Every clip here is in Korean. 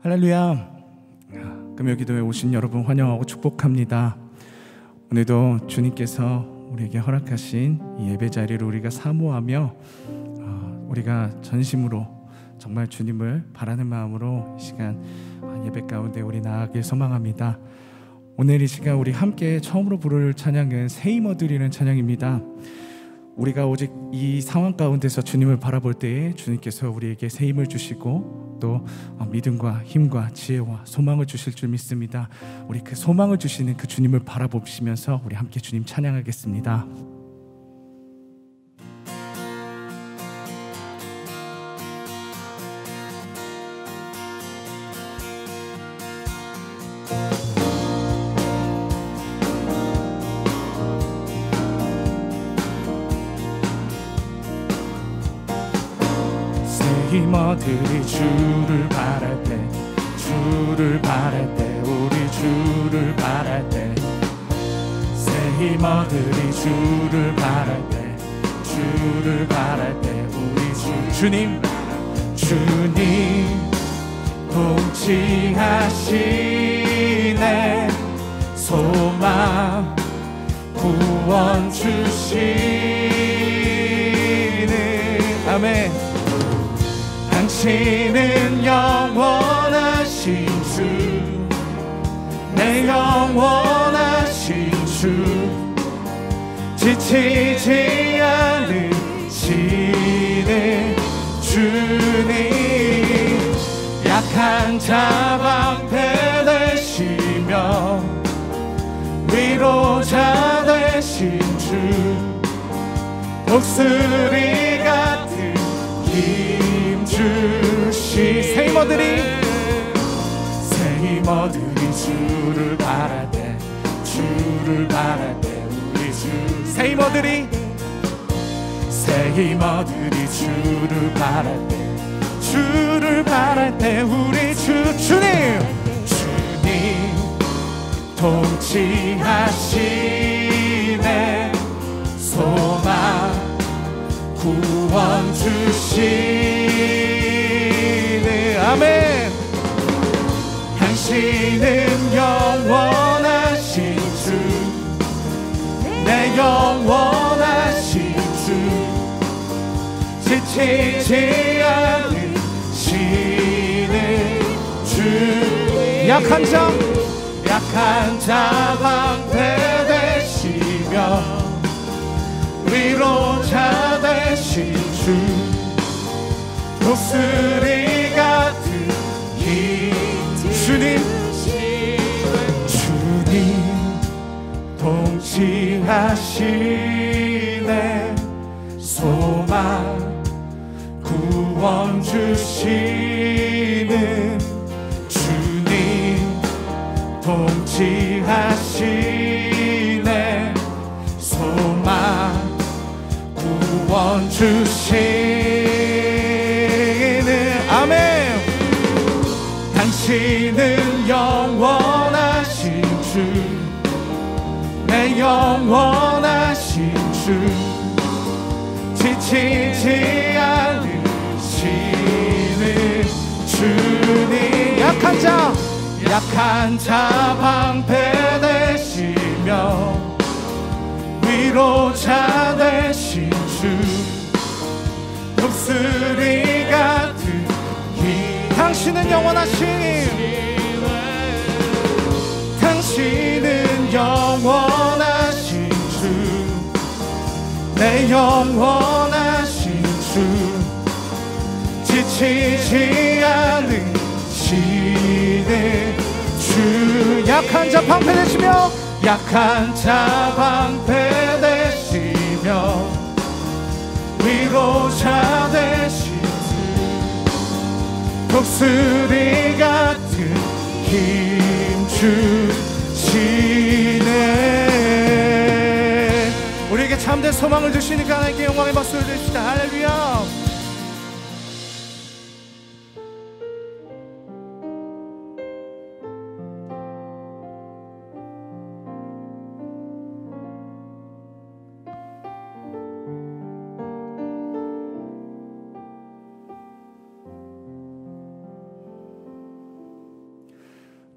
할렐루야. 금요기도에 오신 여러분 환영하고 축복합니다. 오늘도 주님께서 우리에게 허락하신 이 예배 자리를 우리가 사모하며 우리가 전심으로 정말 주님을 바라는 마음으로 이 시간 예배 가운데 우리 나아가길 소망합니다. 오늘 이 시간 우리 함께 처음으로 부를 찬양은 새 힘 얻으리는 찬양입니다. 우리가 오직 이 상황 가운데서 주님을 바라볼 때에 주님께서 우리에게 새 힘을 주시고 또 믿음과 힘과 지혜와 소망을 주실 줄 믿습니다. 우리 그 소망을 주시는 그 주님을 바라보시면서 우리 함께 주님 찬양하겠습니다. 힘어들이 주를 바랄 때, 주를 바랄 때, 우리 주를 바랄 때, 새 힘어들이 주를 바랄 때, 주를 바랄 때, 우리 주님 통치하시네. 소망 구원 주시네. 아멘. 당신은 영원하신 주, 내 영원하신 주, 지치지 않으시는 주님, 약한 자 방패 되시며 위로자 되신 주, 독수리 같은 주시. 새 힘어들이 주를 바랄 때, 주를 바랄 때, 우리 주. 새 힘어들이 주를 바랄 때, 주를 바랄 때, 우리 주님 통치하시네. 소망 구원 주시네. 아멘. 당신은 영원하신 주, 내 영원하신 주, 지치지 않으시는 주, 약한 자 방패 되시며 위로자 되신 주, 독수리 같은 힘. 주님 통치하시네. 소망 구원 주시는 주님 통치하시네. 소망 구원 주시는. 아멘. 당신은 영원하신 주, 내 영원하신 주, 지치지 않으시는 주님, 약한 자 방패 되시며 위로자 되신 주, 독수리 같은 힘. 당신은 영원하신, 당신은 영원하신 주, 내 영원하신 주, 지치지 않으시는 주, 약한 자 방패 되시며, 약한 자 방패 되시며 위로자 되신 주, 독수리 같은 힘 주시네. 우리에게 참된 소망을 주시니까 하나님께 영광의 박수를 드립시다. 할렐루야.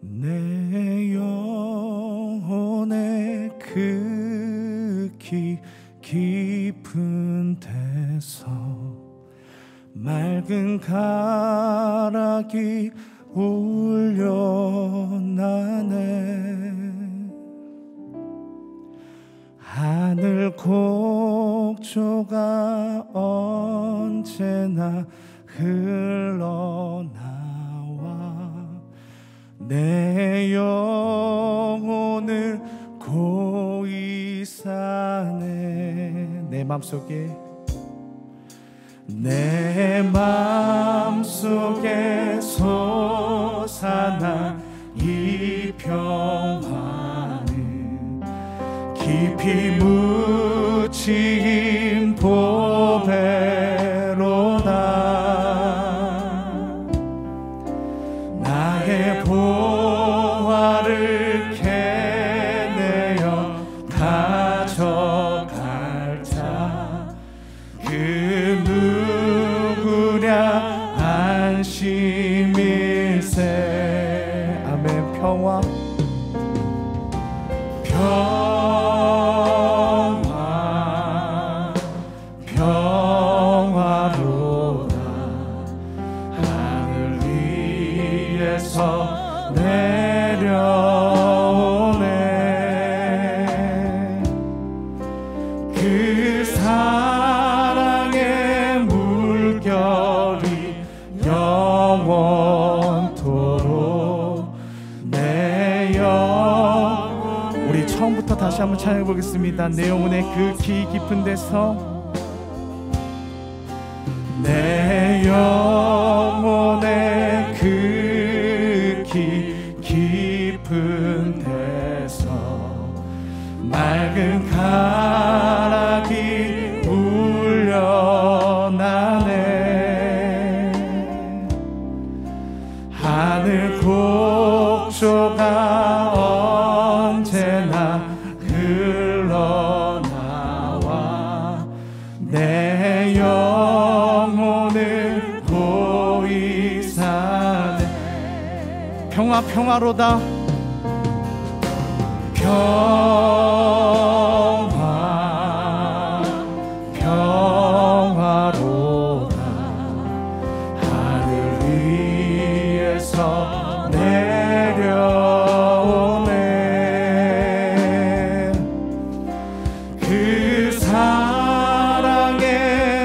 내 영혼의 그 깊은 데서 맑은 가락이 울려나네. 하늘 곡조가 언제나 흘러나와 내 영혼을 고이 사네. 내 맘속에 솟아난 이 평화는 깊이 묻힌 보배로다. 나의 보화를 캐내어 가져갈 자 그 누구랴 안심일세. 아멘. 평화 평화로다. 하늘 위에서 내려오네. 그 사랑의 물결이 영원토록 내 영. 우리 처음부터 다시 한번 찬양해 보겠습니다. 내 영혼의 그 깊은 데서, 내 영혼의 그 깊은 데서 맑은 가락이 울려나네. 하늘 곡조가 언제나 흘러나와 내 영혼을 고이 사네. 평화로다. 평화로다. 하늘 위에서 내려오네. 그 사랑의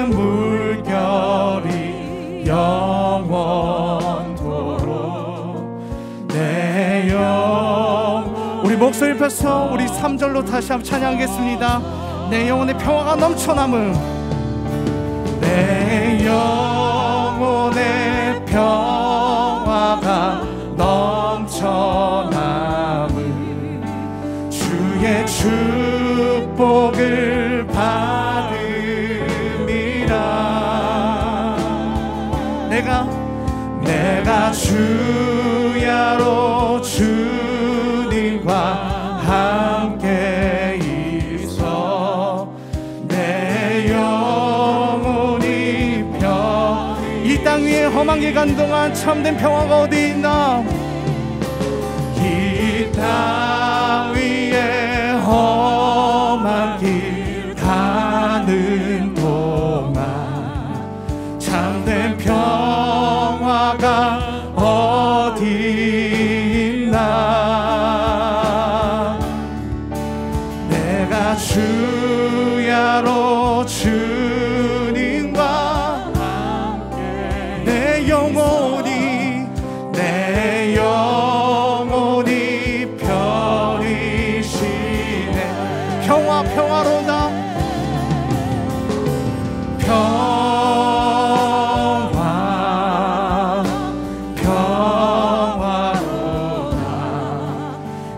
물결이 영원토록 내 영. 우리 목소리 펴서 우리 3절로 다시 한번 찬양하겠습니다. 내 영혼의 평화가 넘쳐남은, 내 영혼의 평화가 넘쳐남은 주의 축복을 받음이라. 내가 주야로 주님과 함께 있어 내 영혼이 이 땅 위에 험한 길 간 동안 참된 평화가 어디 있나. 이 땅 위에 험한 길 가는 동안 참된 평화가 어디 있나. 내가 주야로 주님과 함께 내 영혼이 편이시네. 평화로다. 평화로다.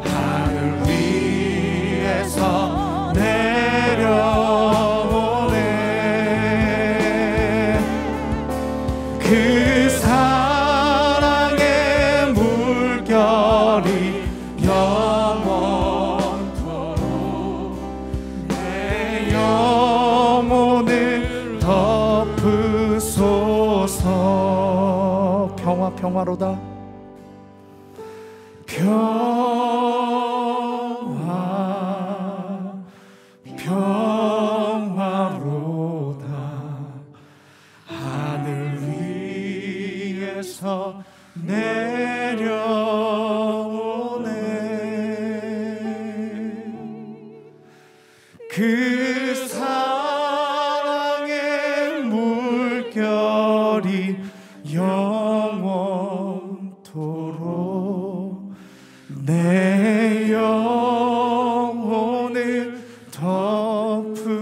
하늘 위에서 내려오네. 그 사랑의 물결이 영원토록 내 영혼을 덮으소서. 평화로다. 평화로다. 하늘 위에서 내려오네. 그 사랑의 물결이 영원토록 내 영혼을 덮으소서.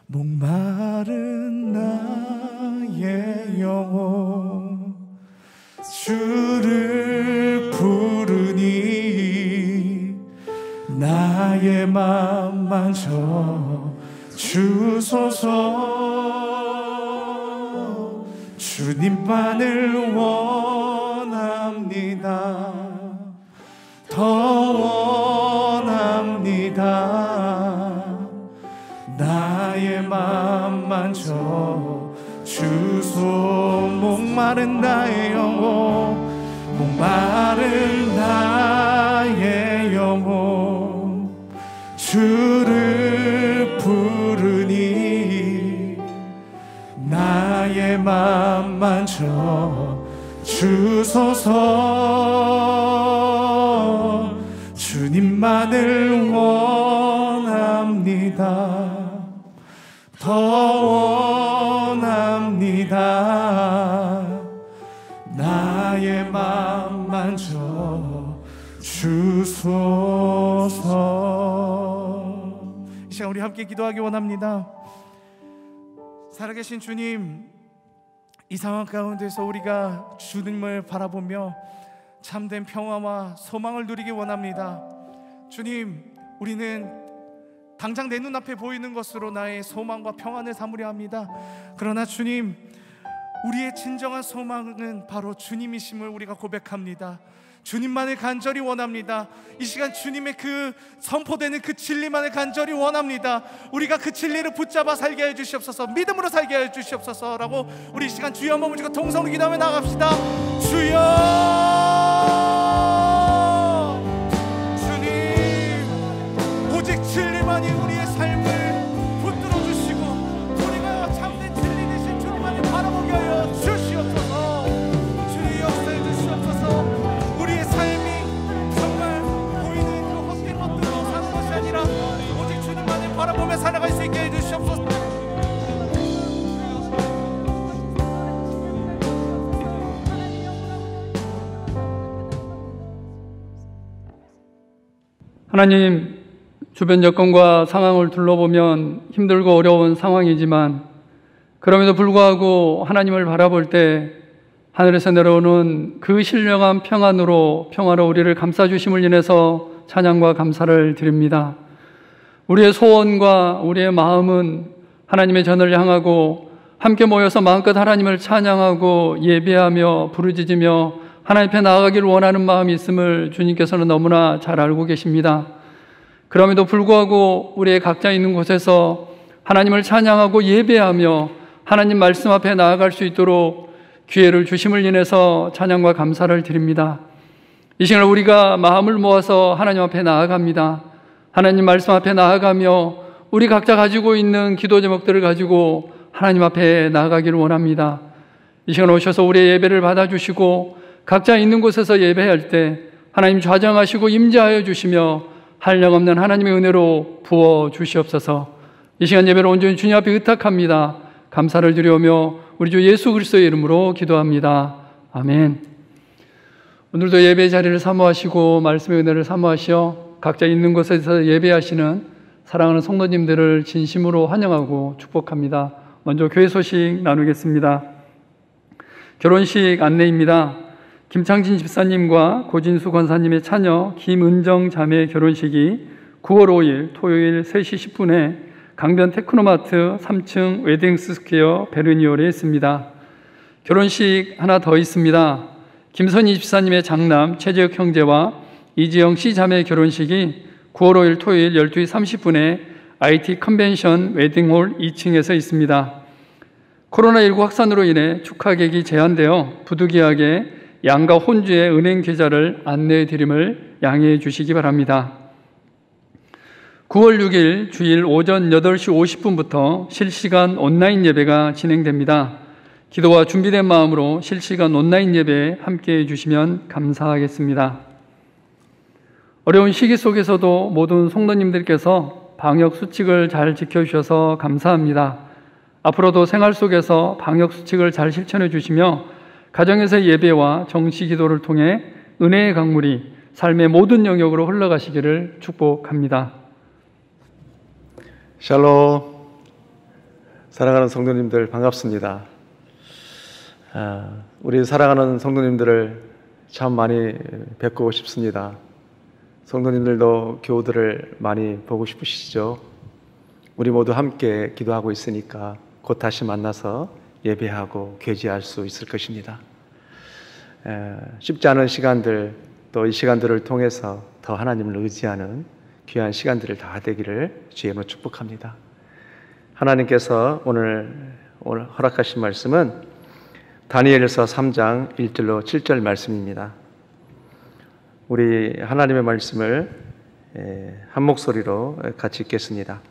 목마른 나의 영혼 주를 부르니 나의 맘만 저 주소서. 주님만을 원합니다. 더 원합니다. 나의 맘만 저 주소. 목마른 나의 영혼, 목마른 나의 영혼 주를 부르니 나의 맘만 저 주소서. 주님만을 원합니다. 더 원합니다. 나의 맘만 저 주소서. 이 시간 우리 함께 기도하기 원합니다. 살아계신 주님, 이 상황 가운데서 우리가 주님을 바라보며 참된 평화와 소망을 누리기 원합니다. 주님, 우리는 당장 내 눈앞에 보이는 것으로 나의 소망과 평안을 삼으려 합니다. 그러나 주님, 우리의 진정한 소망은 바로 주님이심을 우리가 고백합니다. 주님만을 간절히 원합니다. 이 시간 주님의 그 선포되는 그 진리만을 간절히 원합니다. 우리가 그 진리를 붙잡아 살게 해 주시옵소서. 믿음으로 살게 해 주시옵소서라고 우리 이 시간 주여 한번 모시고 동성으로 기도하며 나갑시다. 주여, 주님, 오직 진리만이 우리의 삶을 붙들어 주시고 우리가 참된 진리 되신 주님만을 바라보게 하여 주시옵소서. 주님 역사해 주시옵소서. 우리의 삶이 정말 보이는 그 헛된 것들로 사는 것이 아니라 오직 주님만을 바라보며 살아갈 수 있게 해 주시옵소서. 하나님, 주변 여건과 상황을 둘러보면 힘들고 어려운 상황이지만 그럼에도 불구하고 하나님을 바라볼 때 하늘에서 내려오는 그 신령한 평안으로 평화로 우리를 감싸주심을 인해서 찬양과 감사를 드립니다. 우리의 소원과 우리의 마음은 하나님의 전을 향하고 함께 모여서 마음껏 하나님을 찬양하고 예배하며 부르짖으며 하나님 앞에 나아가기를 원하는 마음이 있음을 주님께서는 너무나 잘 알고 계십니다. 그럼에도 불구하고 우리의 각자 있는 곳에서 하나님을 찬양하고 예배하며 하나님 말씀 앞에 나아갈 수 있도록 기회를 주심을 인해서 찬양과 감사를 드립니다. 이 시간 우리가 마음을 모아서 하나님 앞에 나아갑니다. 하나님 말씀 앞에 나아가며 우리 각자 가지고 있는 기도 제목들을 가지고 하나님 앞에 나아가기를 원합니다. 이 시간 오셔서 우리의 예배를 받아주시고 각자 있는 곳에서 예배할 때 하나님 좌정하시고 임재하여 주시며 한량없는 하나님의 은혜로 부어 주시옵소서. 이 시간 예배를 온전히 주님 앞에 의탁합니다. 감사를 드리오며 우리 주 예수 그리스도의 이름으로 기도합니다. 아멘. 오늘도 예배 자리를 사모하시고 말씀의 은혜를 사모하시어 각자 있는 곳에서 예배하시는 사랑하는 성도님들을 진심으로 환영하고 축복합니다. 먼저 교회 소식 나누겠습니다. 결혼식 안내입니다. 김창진 집사님과 고진수 권사님의 차녀 김은정 자매 결혼식이 9월 5일 토요일 3시 10분에 강변 테크노마트 3층 웨딩스 스퀘어 베르니올에 있습니다. 결혼식 하나 더 있습니다. 김선희 집사님의 장남 최재혁 형제와 이지영 씨 자매 결혼식이 9월 5일 토요일 12시 30분에 IT 컨벤션 웨딩홀 2층에서 있습니다. 코로나19 확산으로 인해 축하객이 제한되어 부득이하게 양가 혼주의 은행 계좌를 안내해 드림을 양해해 주시기 바랍니다. 9월 6일 주일 오전 8시 50분부터 실시간 온라인 예배가 진행됩니다. 기도와 준비된 마음으로 실시간 온라인 예배에 함께해 주시면 감사하겠습니다. 어려운 시기 속에서도 모든 성도님들께서 방역 수칙을 잘 지켜주셔서 감사합니다. 앞으로도 생활 속에서 방역 수칙을 잘 실천해 주시며 가정에서의 예배와 정시 기도를 통해 은혜의 강물이 삶의 모든 영역으로 흘러가시기를 축복합니다. 샬롬. 사랑하는 성도님들 반갑습니다. 우리 사랑하는 성도님들을 참 많이 뵙고 싶습니다. 성도님들도 교우들을 많이 보고 싶으시죠? 우리 모두 함께 기도하고 있으니까 곧 다시 만나서 예배하고 교제할 수 있을 것입니다. 쉽지 않은 시간들, 또 이 시간들을 통해서 더 하나님을 의지하는 귀한 시간들을 다 되기를 주의 이름으로 축복합니다. 하나님께서 오늘 허락하신 말씀은 다니엘서 3장 1절로 7절 말씀입니다. 우리 하나님의 말씀을 한 목소리로 같이 읽겠습니다.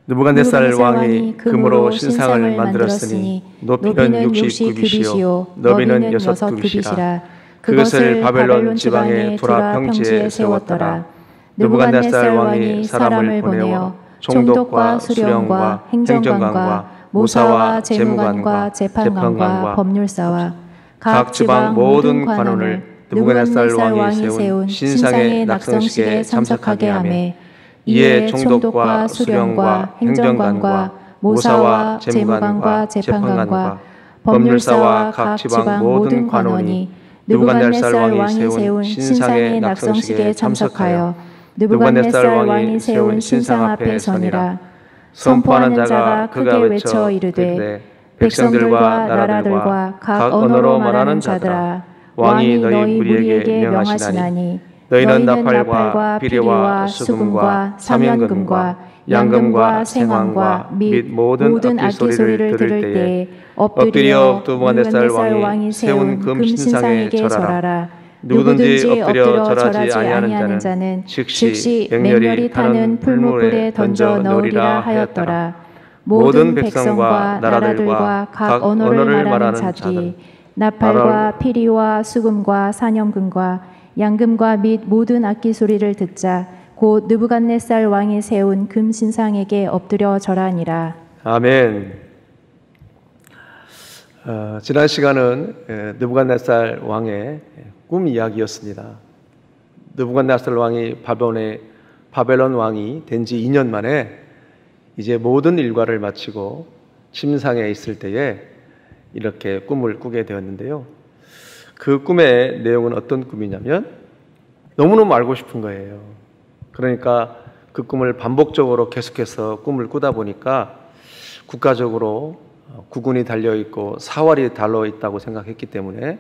느부갓네살 왕이 금으로 신상을 만들었으니 높이는 60규빗이요 너비는 6규빗이라. 그것을 바벨론 지방의 두라 평지에 세웠더라. 느부갓네살 왕이 사람을 보내어 총독과 수령과 행정관과 모사와 재무관과 재판관과 법률사와 각 지방 모든 관원을 느부갓네살 왕이 세운 신상의 낙성식에 참석하게 하매, 이에 총독과 수령과 행정관과 모사와 재무관과 재판관과 법률사와 각 지방 모든 관원이 느부갓네살 왕이 세운 신상의 낙성식에 참석하여 느부갓네살 왕이 세운 신상 앞에 서니라. 선포하는 자가 크게 외쳐 이르되, 백성들과 나라들과 각 언어로 말하는 자들아, 왕이 너희 무리에게 명하시나니 너희는 나팔과 비례와 수금과 사면금과 양금과 생황과 및 모든 악기 소리를 들을 때에 엎드려 느부갓네살 왕이 세운 금 신상에게 절하라. 누구든지 엎드려 절하지 아니하는 자는 즉시 맹렬히 타는 풀무불에 던져 넣으리라 하였더라. 모든 백성과 나라들과 각 언어를 말하는 자들이 나팔과 피리와 수금과 사념금과 양금과 및 모든 악기 소리를 듣자 곧 느부갓네살 왕이 세운 금 신상에게 엎드려 절하니라. 아멘. 지난 시간은 느부갓네살 왕의 꿈 이야기였습니다. 느부갓네살 왕이 바벨론 왕이 된 지 2년 만에 이제 모든 일과를 마치고 침상에 있을 때에 이렇게 꿈을 꾸게 되었는데요. 그 꿈의 내용은 어떤 꿈이냐면 너무너무 알고 싶은 거예요. 그러니까 그 꿈을 반복적으로 계속해서 꿈을 꾸다 보니까 국가적으로 국군이 달려있고 사활이 달려있다고 생각했기 때문에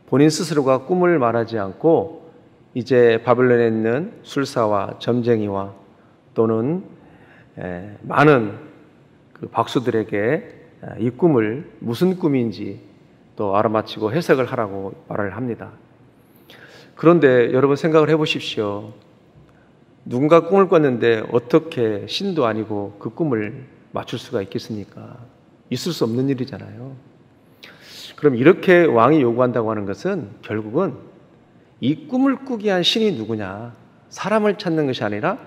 본인 스스로가 꿈을 말하지 않고 이제 바벨론에 있는 술사와 점쟁이와 또는 많은 그 박수들에게 이 꿈을 무슨 꿈인지 또 알아맞히고 해석을 하라고 말을 합니다. 그런데 여러분 생각을 해보십시오. 누군가 꿈을 꿨는데 어떻게 신도 아니고 그 꿈을 맞출 수가 있겠습니까? 있을 수 없는 일이잖아요. 그럼 이렇게 왕이 요구한다고 하는 것은 결국은 이 꿈을 꾸게 한 신이 누구냐? 사람을 찾는 것이 아니라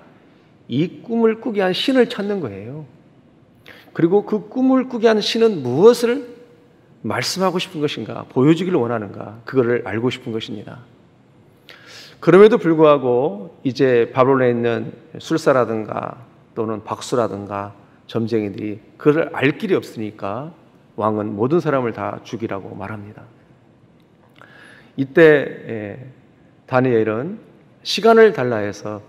이 꿈을 꾸게 한 신을 찾는 거예요. 그리고 그 꿈을 꾸게 한 신은 무엇을 말씀하고 싶은 것인가? 보여주기를 원하는가? 그거를 알고 싶은 것입니다. 그럼에도 불구하고 이제 바벨론에 있는 술사라든가 또는 박수라든가 점쟁이들이 그걸 알 길이 없으니까 왕은 모든 사람을 다 죽이라고 말합니다. 이때 다니엘은 시간을 달라 해서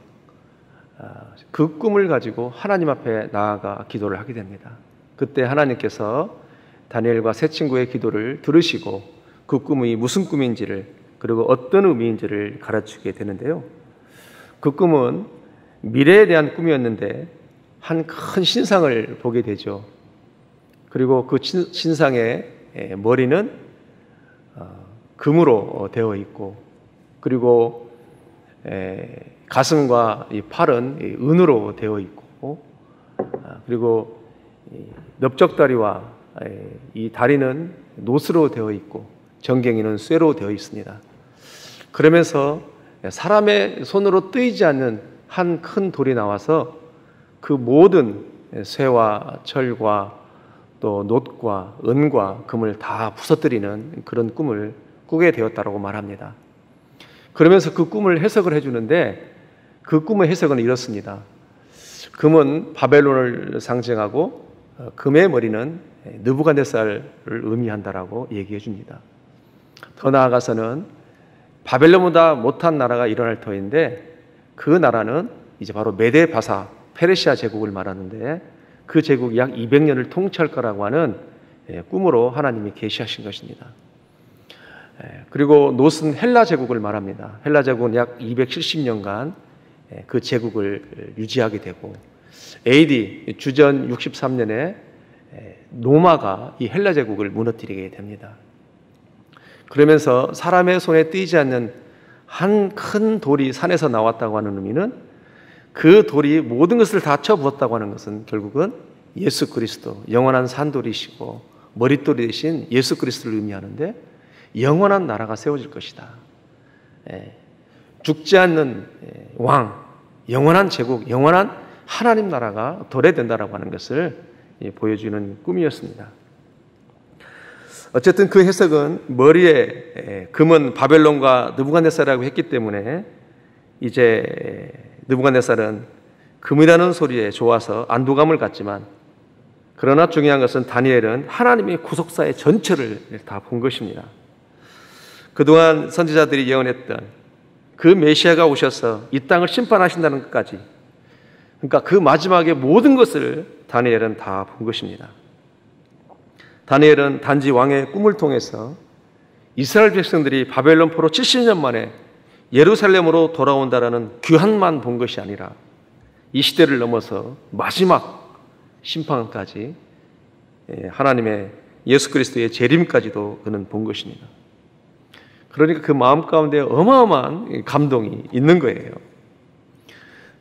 그 꿈을 가지고 하나님 앞에 나아가 기도를 하게 됩니다. 그때 하나님께서 다니엘과 세 친구의 기도를 들으시고 그 꿈이 무슨 꿈인지를 그리고 어떤 의미인지를 가르치게 되는데요. 그 꿈은 미래에 대한 꿈이었는데 한 큰 신상을 보게 되죠. 그리고 그 신상의 머리는 금으로 되어 있고, 그리고 가슴과 이 팔은 은으로 되어 있고, 그리고 넓적다리와 이 다리는 노스로 되어 있고 정갱이는 쇠로 되어 있습니다. 그러면서 사람의 손으로 뜨이지 않는 한 큰 돌이 나와서 그 모든 쇠와 철과 또 놋과 은과 금을 다 부서뜨리는 그런 꿈을 꾸게 되었다고 말합니다. 그러면서 그 꿈을 해석을 해주는데, 그 꿈의 해석은 이렇습니다. 금은 바벨론을 상징하고 금의 머리는 느부갓네살을 의미한다라고 얘기해 줍니다. 더 나아가서는 바벨론보다 못한 나라가 일어날 터인데, 그 나라는 이제 바로 메데바사 페르시아 제국을 말하는데, 그 제국이 약 200년을 통치할 거라고 하는 꿈으로 하나님이 계시하신 것입니다. 그리고 놋은 헬라 제국을 말합니다. 헬라 제국은 약 270년간 그 제국을 유지하게 되고, AD 주전 63년에 로마가 이 헬라 제국을 무너뜨리게 됩니다. 그러면서 사람의 손에 띄지 않는 한 큰 돌이 산에서 나왔다고 하는 의미는, 그 돌이 모든 것을 다 쳐부었다고 하는 것은 결국은 예수 그리스도, 영원한 산돌이시고 머릿돌이 되신 예수 그리스도를 의미하는데, 영원한 나라가 세워질 것이다. 죽지 않는 왕, 영원한 제국, 영원한 하나님 나라가 도래된다라고 하는 것을 보여주는 꿈이었습니다. 어쨌든 그 해석은 머리에 금은 바벨론과 느부갓네살이라고 했기 때문에, 이제 느부갓네살은 금이라는 소리에 좋아서 안도감을 갖지만, 그러나 중요한 것은 다니엘은 하나님의 구속사의 전체를 다 본 것입니다. 그동안 선지자들이 예언했던 그 메시아가 오셔서 이 땅을 심판하신다는 것까지, 그러니까 그 마지막에 모든 것을 다니엘은 다 본 것입니다. 다니엘은 단지 왕의 꿈을 통해서 이스라엘 백성들이 바벨론 포로 70년 만에 예루살렘으로 돌아온다라는 귀환만 본 것이 아니라, 이 시대를 넘어서 마지막 심판까지 하나님의 예수 그리스도의 재림까지도 그는 본 것입니다. 그러니까 그 마음 가운데 어마어마한 감동이 있는 거예요.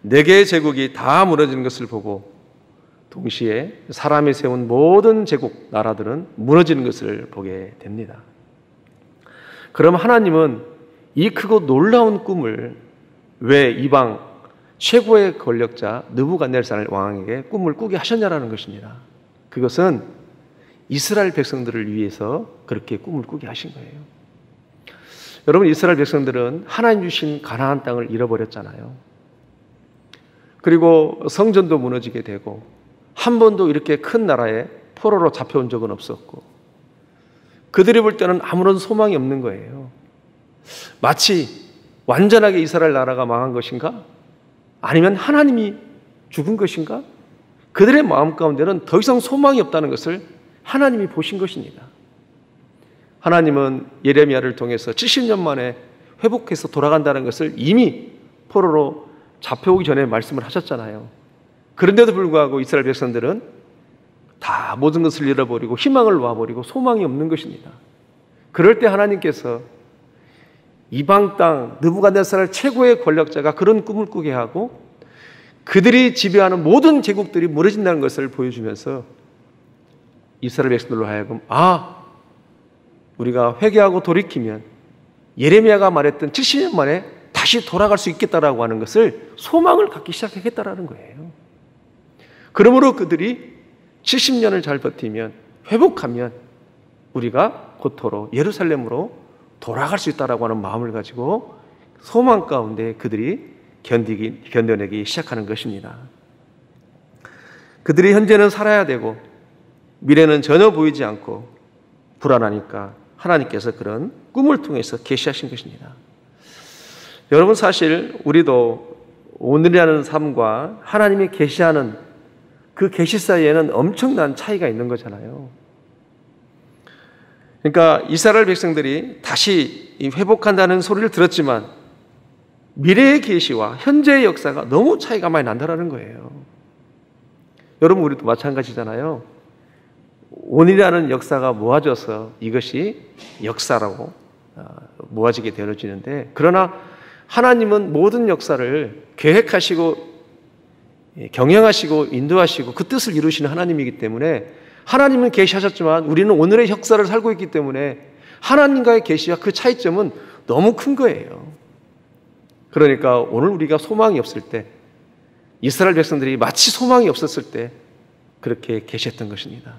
네 개의 제국이 다 무너지는 것을 보고, 동시에 사람이 세운 모든 제국, 나라들은 무너지는 것을 보게 됩니다. 그럼 하나님은 이 크고 놀라운 꿈을 왜 이방 최고의 권력자 느부갓네살 왕에게 꿈을 꾸게 하셨냐라는 것입니다. 그것은 이스라엘 백성들을 위해서 그렇게 꿈을 꾸게 하신 거예요. 여러분, 이스라엘 백성들은 하나님 주신 가나안 땅을 잃어버렸잖아요. 그리고 성전도 무너지게 되고, 한 번도 이렇게 큰 나라에 포로로 잡혀온 적은 없었고, 그들이 볼 때는 아무런 소망이 없는 거예요. 마치 완전하게 이스라엘 나라가 망한 것인가? 아니면 하나님이 죽은 것인가? 그들의 마음 가운데는 더 이상 소망이 없다는 것을 하나님이 보신 것입니다. 하나님은 예레미야를 통해서 70년 만에 회복해서 돌아간다는 것을 이미 포로로 잡혀오기 전에 말씀을 하셨잖아요. 그런데도 불구하고 이스라엘 백성들은 다 모든 것을 잃어버리고 희망을 놔버리고 소망이 없는 것입니다. 그럴 때 하나님께서 이방 땅 느부갓네살 최고의 권력자가 그런 꿈을 꾸게 하고, 그들이 지배하는 모든 제국들이 무너진다는 것을 보여주면서 이스라엘 백성들로 하여금, 우리가 회개하고 돌이키면 예레미야가 말했던 70년 만에 다시 돌아갈 수 있겠다라고 하는 것을 소망을 갖기 시작하겠다라는 거예요. 그러므로 그들이 70년을 잘 버티면, 회복하면 우리가 고토로 예루살렘으로 돌아갈 수 있다라고 하는 마음을 가지고 소망 가운데 그들이 견뎌내기 시작하는 것입니다. 그들이 현재는 살아야 되고 미래는 전혀 보이지 않고 불안하니까 하나님께서 그런 꿈을 통해서 계시하신 것입니다. 여러분, 사실 우리도 오늘이라는 삶과 하나님이 계시하는 그 계시 사이에는 엄청난 차이가 있는 거잖아요. 그러니까 이스라엘 백성들이 다시 회복한다는 소리를 들었지만, 미래의 계시와 현재의 역사가 너무 차이가 많이 난다는 거예요. 여러분, 우리도 마찬가지잖아요. 원이라는 역사가 모아져서 이것이 역사라고 모아지게 되어지는데, 그러나 하나님은 모든 역사를 계획하시고 경영하시고 인도하시고 그 뜻을 이루시는 하나님이기 때문에, 하나님은 계시하셨지만 우리는 오늘의 역사를 살고 있기 때문에 하나님과의 계시와 그 차이점은 너무 큰 거예요. 그러니까 오늘 우리가 소망이 없을 때, 이스라엘 백성들이 마치 소망이 없었을 때 그렇게 계시했던 것입니다.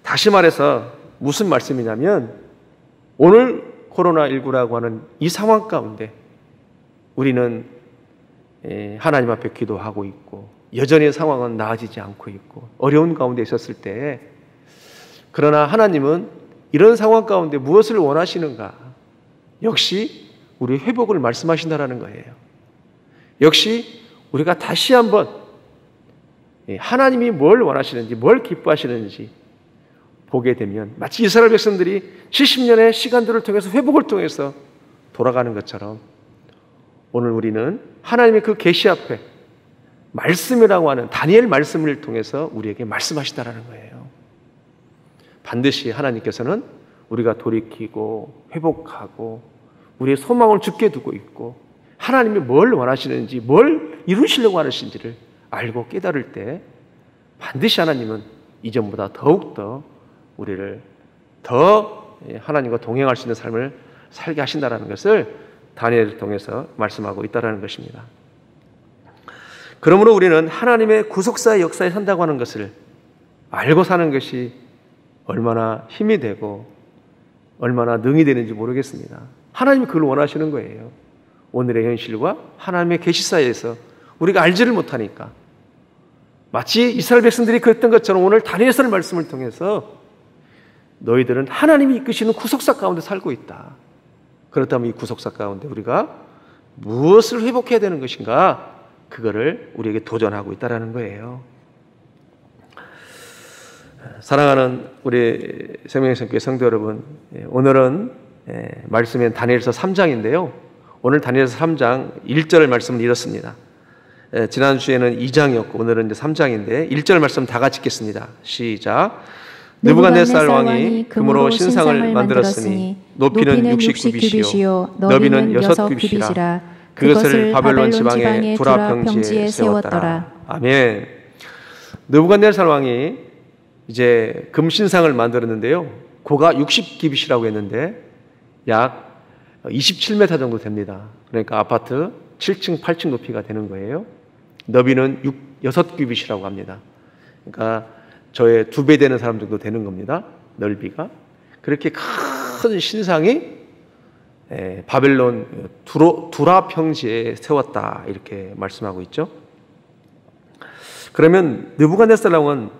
다시 말해서 무슨 말씀이냐면, 오늘 코로나19라고 하는 이 상황 가운데 우리는 하나님 앞에 기도하고 있고, 여전히 상황은 나아지지 않고 있고 어려운 가운데 있었을 때, 그러나 하나님은 이런 상황 가운데 무엇을 원하시는가? 역시 우리 회복을 말씀하신다라는 거예요. 역시 우리가 다시 한번 하나님이 뭘 원하시는지, 뭘 기뻐하시는지 보게 되면, 마치 이스라엘 백성들이 70년의 시간들을 통해서, 회복을 통해서 돌아가는 것처럼, 오늘 우리는 하나님의 그 계시 앞에 말씀이라고 하는 다니엘 말씀을 통해서 우리에게 말씀하신다라는 거예요. 반드시 하나님께서는 우리가 돌이키고 회복하고 우리의 소망을 굳게 두고 있고, 하나님이 뭘 원하시는지, 뭘 이루시려고 하시는지를 알고 깨달을 때 반드시 하나님은 이전보다 더욱더 우리를 더 하나님과 동행할 수 있는 삶을 살게 하신다는 것을 다니엘을 통해서 말씀하고 있다는 것입니다. 그러므로 우리는 하나님의 구속사의 역사에 산다고 하는 것을 알고 사는 것이 얼마나 힘이 되고 얼마나 능이 되는지 모르겠습니다. 하나님이 그걸 원하시는 거예요. 오늘의 현실과 하나님의 계시 사이에서 우리가 알지를 못하니까, 마치 이스라엘 백성들이 그랬던 것처럼 오늘 다니엘서의 말씀을 통해서 너희들은 하나님이 이끄시는 구속사 가운데 살고 있다. 그렇다면 이 구속사 가운데 우리가 무엇을 회복해야 되는 것인가? 그거를 우리에게 도전하고 있다는 거예요. 사랑하는 우리 생명의 성도 여러분, 오늘은 말씀인 다니엘서 3장인데요. 오늘 다니엘서 3장 1절 말씀을 읽었습니다. 지난주에는 2장이었고 오늘은 이제 3장인데 1절 말씀 다 같이 읽겠습니다. 시작. 느부갓네살 왕이 금으로 신상을 만들었으니 높이는 60규빗이요 너비는 6규빗이라. 그것을 바벨론 지방의 두라 평지에 세웠더라. 아멘. 느부갓네살 왕이 이제 금신상을 만들었는데요. 고가 60규빗이라고 했는데 약 27m 정도 됩니다. 그러니까 아파트 7층, 8층 높이가 되는 거예요. 너비는 6규빗이라고 합니다. 그러니까 저의 2배 되는 사람 정도 되는 겁니다. 넓이가. 그렇게 큰 신상이 바벨론 두라 평지에 세웠다, 이렇게 말씀하고 있죠. 그러면 느부갓네살 왕은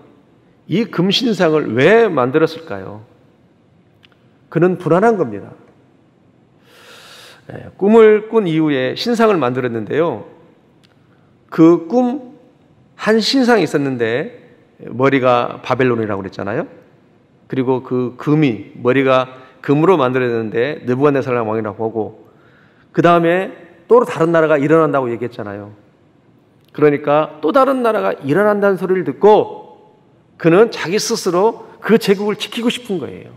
이 금신상을 왜 만들었을까요? 그는 불안한 겁니다. 꿈을 꾼 이후에 신상을 만들었는데요. 그 꿈 한 신상이 있었는데 머리가 바벨론이라고 그랬잖아요. 그리고 그 금이, 머리가 금으로 만들어졌는데 느부갓네살 왕이라고 하고, 그 다음에 또 다른 나라가 일어난다고 얘기했잖아요. 그러니까 또 다른 나라가 일어난다는 소리를 듣고 그는 자기 스스로 그 제국을 지키고 싶은 거예요.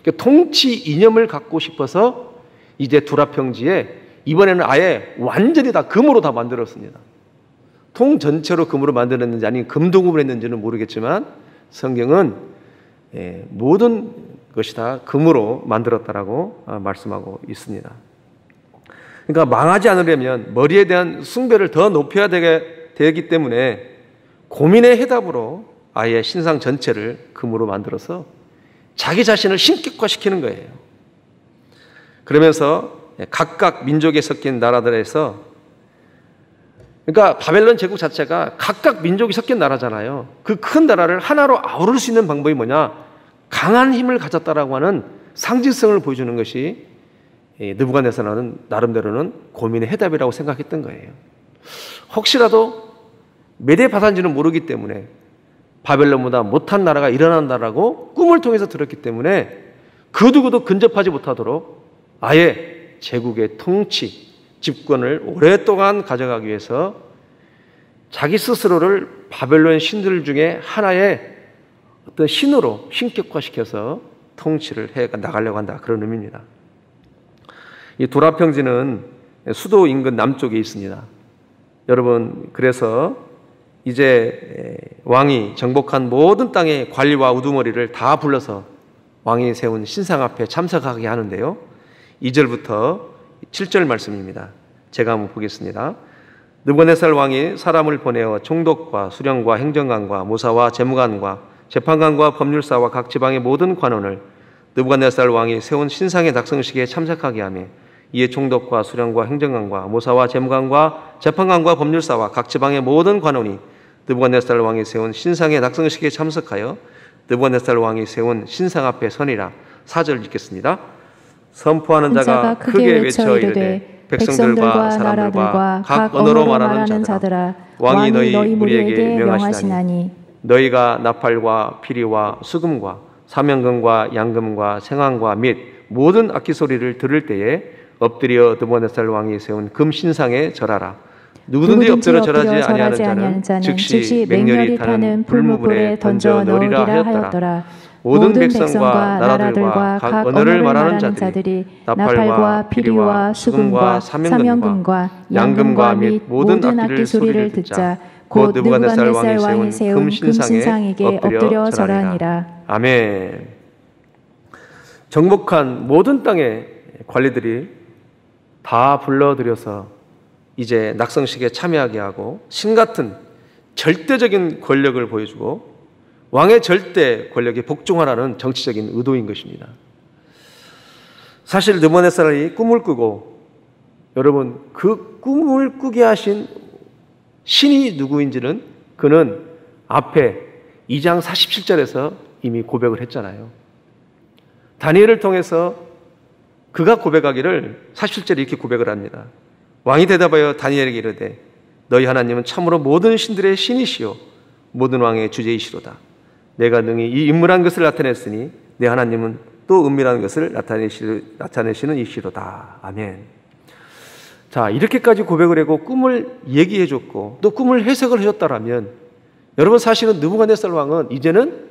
그러니까 통치 이념을 갖고 싶어서 이제 두라 평지에 이번에는 아예 완전히 다 금으로 다 만들었습니다. 통 전체로 금으로 만들었는지 아니면 금동금을 했는지는 모르겠지만 성경은 모든 것이 다 금으로 만들었다라고 말씀하고 있습니다. 그러니까 망하지 않으려면 머리에 대한 숭배를 더 높여야 되기 때문에 고민의 해답으로 아예 신상 전체를 금으로 만들어서 자기 자신을 신격화시키는 거예요. 그러면서 각각 민족에 섞인 나라들에서, 그러니까 바벨론 제국 자체가 각각 민족이 섞인 나라잖아요. 그 큰 나라를 하나로 아우를 수 있는 방법이 뭐냐? 강한 힘을 가졌다라고 하는 상징성을 보여주는 것이 느부갓네살은 나름대로는 고민의 해답이라고 생각했던 거예요. 혹시라도 메대파산지는 모르기 때문에 바벨론보다 못한 나라가 일어난다라고 꿈을 통해서 들었기 때문에 그 누구도 근접하지 못하도록 아예 제국의 통치, 집권을 오랫동안 가져가기 위해서 자기 스스로를 바벨론 신들 중에 하나의 어떤 신으로 신격화시켜서 통치를 해 나가려고 한다. 그런 의미입니다. 이 도라평지는 수도 인근 남쪽에 있습니다. 여러분, 그래서 이제 왕이 정복한 모든 땅의 관리와 우두머리를 다 불러서 왕이 세운 신상 앞에 참석하게 하는데요. 2절부터 7절 말씀입니다. 제가 한번 보겠습니다. 느부갓네살 왕이 사람을 보내어 총독과 수령과 행정관과 모사와 재무관과 재판관과 법률사와 각 지방의 모든 관원을 느부갓네살 왕이 세운 신상의 낙성식에 참석하게 하며 이에 총독과 수령과 행정관과 모사와 재무관과 재판관과 법률사와 각 지방의 모든 관원이 느부갓네살 왕이 세운 신상의 낙성식에 참석하여 느부갓네살 왕이 세운 신상 앞에 서니라. 4절 읽겠습니다. 선포하는 자가 크게 외쳐 이르되 백성들과 사람들과 각 언어로 말하는 자들아 왕이 너희 무리에게 명하시나니 너희가 나팔과 피리와 수금과 사명금과 양금과 생황과 및 모든 악기 소리를 들을 때에 엎드려 느부갓네살 왕이 세운 금 신상에 절하라. 누구든지 엎드려 절하지 아니하는 자는 즉시 맹렬히 타는 불무불에 던져 넣으리라 하였더라. 모든 백성과 나라들과 각 언어를 말하는 자들이 나팔과 피리와 수금과 사명금과 양금과 및 모든 악기 소리를 듣자 곧 느부갓네살 왕이 세운 금 신상에게 엎드려 절하니라. 아멘. 정복한 모든 땅의 관리들이 다 불러들여서 이제 낙성식에 참여하게 하고 신같은 절대적인 권력을 보여주고 왕의 절대 권력에 복종하라는 정치적인 의도인 것입니다. 사실 느부갓네살이 꿈을 꾸고 여러분 그 꿈을 꾸게 하신 신이 누구인지는 그는 앞에 2장 47절에서 이미 고백을 했잖아요. 다니엘을 통해서 그가 고백하기를 47절에 이렇게 고백을 합니다. 왕이 대답하여 다니엘에게 이르되 너희 하나님은 참으로 모든 신들의 신이시요 모든 왕의 주제이시로다. 내가 능히 이 인물한 것을 나타냈으니 내 하나님은 또 은밀한 것을 나타내시는 이시로다. 아멘. 자, 이렇게까지 고백을 하고 꿈을 얘기해 줬고 또 꿈을 해석을 해줬다라면 여러분 사실은 느부갓네살 왕은 이제는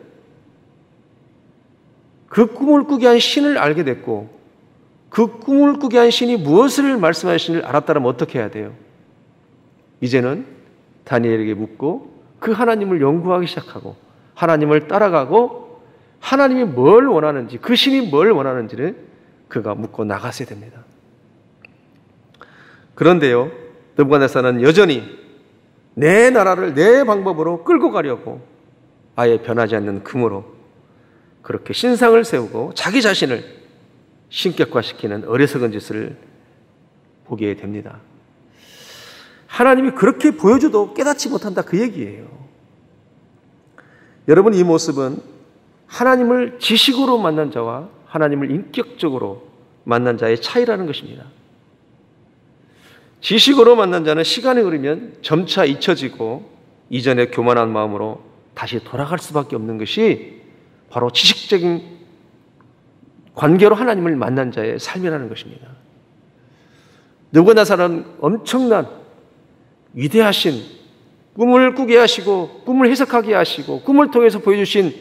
그 꿈을 꾸게 한 신을 알게 됐고 그 꿈을 꾸게 한 신이 무엇을 말씀하시는지를 알았다면 어떻게 해야 돼요? 이제는 다니엘에게 묻고 그 하나님을 연구하기 시작하고 하나님을 따라가고 하나님이 뭘 원하는지 그 신이 뭘 원하는지를 그가 묻고 나갔어야 됩니다. 그런데요, 느부갓네살은 여전히 내 나라를 내 방법으로 끌고 가려고 아예 변하지 않는 금으로 그렇게 신상을 세우고 자기 자신을 신격화시키는 어리석은 짓을 보게 됩니다. 하나님이 그렇게 보여줘도 깨닫지 못한다 그 얘기예요. 여러분 이 모습은 하나님을 지식으로 만난 자와 하나님을 인격적으로 만난 자의 차이라는 것입니다. 지식으로 만난 자는 시간이 흐르면 점차 잊혀지고 이전의 교만한 마음으로 다시 돌아갈 수밖에 없는 것이 바로 지식적인 관계로 하나님을 만난 자의 삶이라는 것입니다. 느부갓네살은 엄청난 위대하신 꿈을 꾸게 하시고 꿈을 해석하게 하시고 꿈을 통해서 보여주신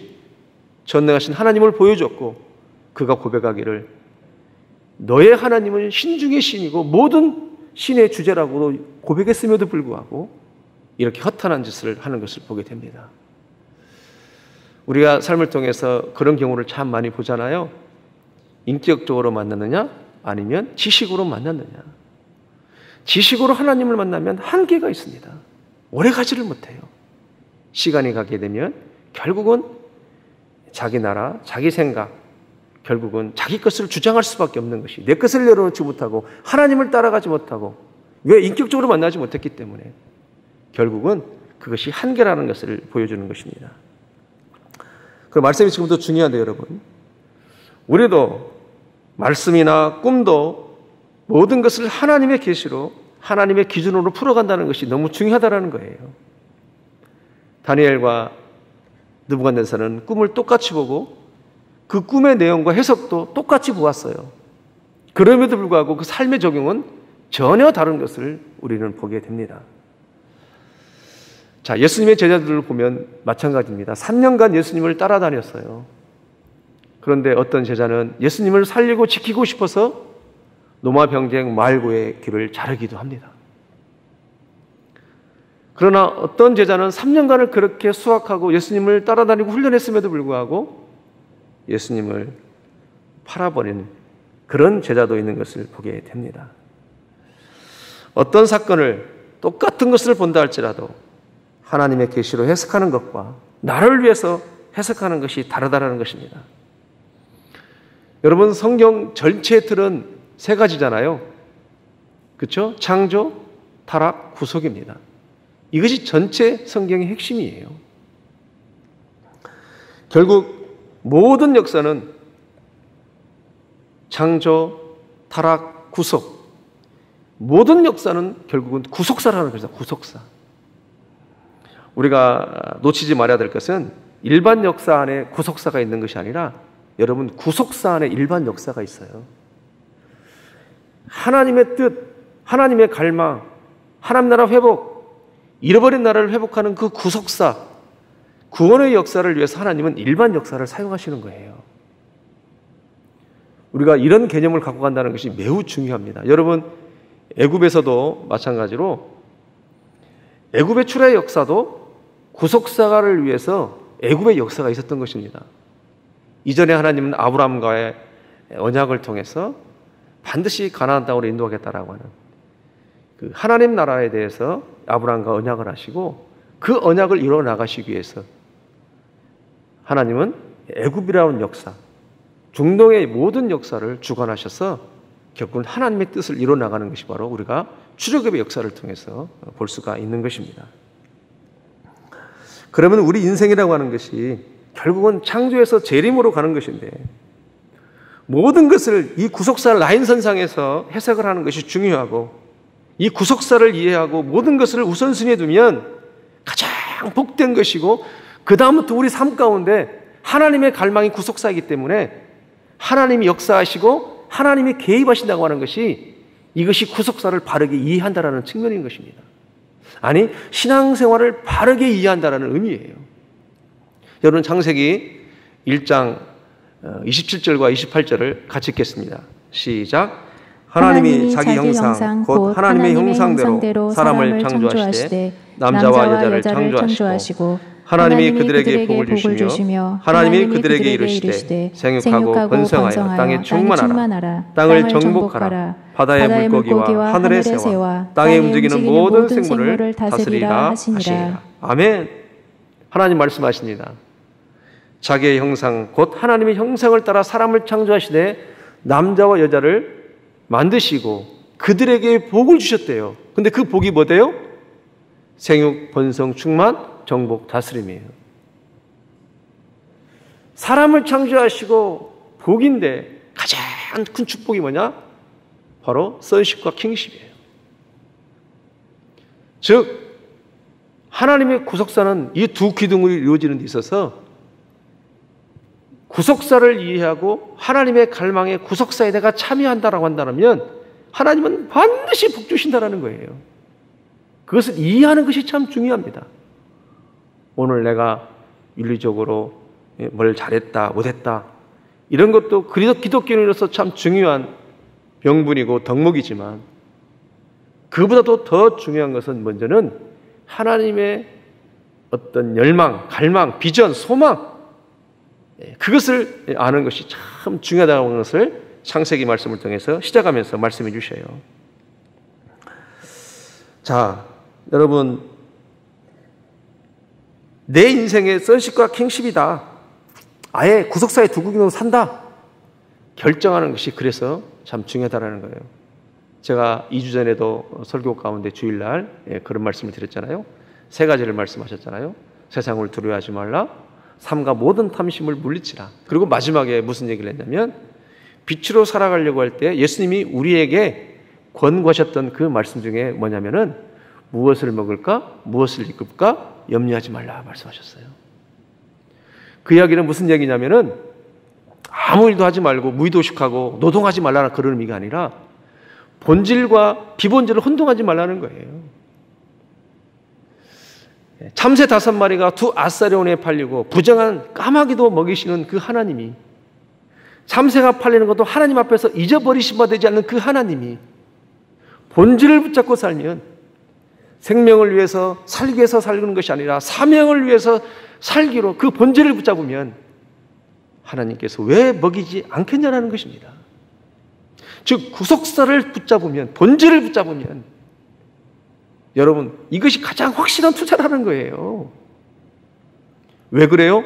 전능하신 하나님을 보여줬고 그가 고백하기를 너의 하나님은 신 중의 신이고 모든 신의 주제라고 고백했음에도 불구하고 이렇게 허탄한 짓을 하는 것을 보게 됩니다. 우리가 삶을 통해서 그런 경우를 참 많이 보잖아요. 인격적으로 만났느냐 아니면 지식으로 만났느냐. 지식으로 하나님을 만나면 한계가 있습니다. 오래 가지를 못해요. 시간이 가게 되면 결국은 자기 나라, 자기 생각, 결국은 자기 것을 주장할 수밖에 없는 것이 내 것을 내려놓지 못하고 하나님을 따라가지 못하고 왜 인격적으로 만나지 못했기 때문에 결국은 그것이 한계라는 것을 보여주는 것입니다. 그 말씀이 지금도 중요한데 여러분 우리도 말씀이나 꿈도 모든 것을 하나님의 계시로 하나님의 기준으로 풀어간다는 것이 너무 중요하다는 거예요. 다니엘과 느부갓네살은 꿈을 똑같이 보고 그 꿈의 내용과 해석도 똑같이 보았어요. 그럼에도 불구하고 그 삶의 적용은 전혀 다른 것을 우리는 보게 됩니다. 자, 예수님의 제자들을 보면 마찬가지입니다. 3년간 예수님을 따라다녔어요. 그런데 어떤 제자는 예수님을 살리고 지키고 싶어서 노마병쟁 말고의 길을 자르기도 합니다. 그러나 어떤 제자는 3년간을 그렇게 수학하고 예수님을 따라다니고 훈련했음에도 불구하고 예수님을 팔아버린 그런 제자도 있는 것을 보게 됩니다. 어떤 사건을 똑같은 것을 본다 할지라도 하나님의 계시로 해석하는 것과 나를 위해서 해석하는 것이 다르다는 것입니다. 여러분, 성경 전체의 틀은 세 가지잖아요. 그렇죠? 창조, 타락, 구속입니다. 이것이 전체 성경의 핵심이에요. 결국 모든 역사는 창조, 타락, 구속, 모든 역사는 결국은 구속사라는 것이죠. 구속사. 우리가 놓치지 말아야 될 것은 일반 역사 안에 구속사가 있는 것이 아니라 여러분, 구속사 안에 일반 역사가 있어요. 하나님의 뜻, 하나님의 갈망, 하나님 나라 회복, 잃어버린 나라를 회복하는 그 구속사, 구원의 역사를 위해서 하나님은 일반 역사를 사용하시는 거예요. 우리가 이런 개념을 갖고 간다는 것이 매우 중요합니다. 여러분, 애굽에서도 마찬가지로 애굽의 출애굽의 역사도 구속사를 위해서 애굽의 역사가 있었던 것입니다. 이전에 하나님은 아브라함과의 언약을 통해서 반드시 가나안 땅으로 인도하겠다라고 하는 그 하나님 나라에 대해서 아브라함과 언약을 하시고 그 언약을 이루어 나가시기 위해서 하나님은 애굽이라는 역사, 중동의 모든 역사를 주관하셔서 결국은 하나님의 뜻을 이루어 나가는 것이 바로 우리가 출애굽의 역사를 통해서 볼 수가 있는 것입니다. 그러면 우리 인생이라고 하는 것이 결국은 창조에서 재림으로 가는 것인데 모든 것을 이 구속사 라인선상에서 해석을 하는 것이 중요하고 이 구속사를 이해하고 모든 것을 우선순위에 두면 가장 복된 것이고 그 다음부터 우리 삶 가운데 하나님의 갈망이 구속사이기 때문에 하나님이 역사하시고 하나님이 개입하신다고 하는 것이 이것이 구속사를 바르게 이해한다는 측면인 것입니다. 아니, 신앙생활을 바르게 이해한다는 의미예요. 여러분, 창세기 1장 27절과 28절을 같이 읽겠습니다. 시작. 하나님이 자기 형상 곧 하나님의 형상대로 사람을 창조하시되 남자와 여자를 창조하시고 하나님이 그들에게 복을 주시며 하나님이 그들에게 이르시되 생육하고 번성하여 땅에 충만하라. 땅을 정복하라. 바다의 물고기와 하늘의 새와 땅에 움직이는 모든 생물을 다스리라 하시니라. 아멘. 하나님 말씀하십니다. 자기의 형상 곧 하나님의 형상을 따라 사람을 창조하시되 남자와 여자를 만드시고 그들에게 복을 주셨대요. 근데 그 복이 뭐대요? 생육, 번성, 충만, 정복, 다스림이에요. 사람을 창조하시고 복인데 가장 큰 축복이 뭐냐? 바로 선십과 킹십이에요. 즉 하나님의 구속사는 이 두 기둥으로 이루어지는 데 있어서 구속사를 이해하고 하나님의 갈망에 구속사에 내가 참여한다라고 한다면 하나님은 반드시 복 주신다라는 거예요. 그것을 이해하는 것이 참 중요합니다. 오늘 내가 윤리적으로 뭘 잘했다 못했다 이런 것도 기독교인으로서 참 중요한 명분이고 덕목이지만 그보다도 더 중요한 것은 먼저는 하나님의 어떤 열망, 갈망, 비전, 소망 그것을 아는 것이 참 중요하다는 것을 창세기 말씀을 통해서 시작하면서 말씀해 주셔요. 자, 여러분, 내 인생의 선십과 킹십이다. 아예 구속사의 두 기둥으로 산다. 결정하는 것이 그래서 참 중요하다는 거예요. 제가 2주 전에도 설교 가운데 주일날 그런 말씀을 드렸잖아요. 세 가지를 말씀하셨잖아요. 세상을 두려워하지 말라. 삶과 모든 탐심을 물리치라. 그리고 마지막에 무슨 얘기를 했냐면 빛으로 살아가려고 할 때 예수님이 우리에게 권고하셨던 그 말씀 중에 뭐냐면은 무엇을 먹을까? 무엇을 입을까? 염려하지 말라 말씀하셨어요. 그 이야기는 무슨 얘기냐면은 아무 일도 하지 말고 무의도식하고 노동하지 말라는 그런 의미가 아니라 본질과 비본질을 혼동하지 말라는 거예요. 참새 5마리가 2 아사리온에 팔리고 부정한 까마귀도 먹이시는 그 하나님이, 참새가 팔리는 것도 하나님 앞에서 잊어버리신 바 되지 않는 그 하나님이 본질을 붙잡고 살면, 생명을 위해서 살기 위해서 살는 것이 아니라 사명을 위해서 살기로 그 본질을 붙잡으면 하나님께서 왜 먹이지 않겠냐라는 것입니다. 즉 구속사를 붙잡으면, 본질을 붙잡으면 여러분 이것이 가장 확실한 투자라는 거예요. 왜 그래요?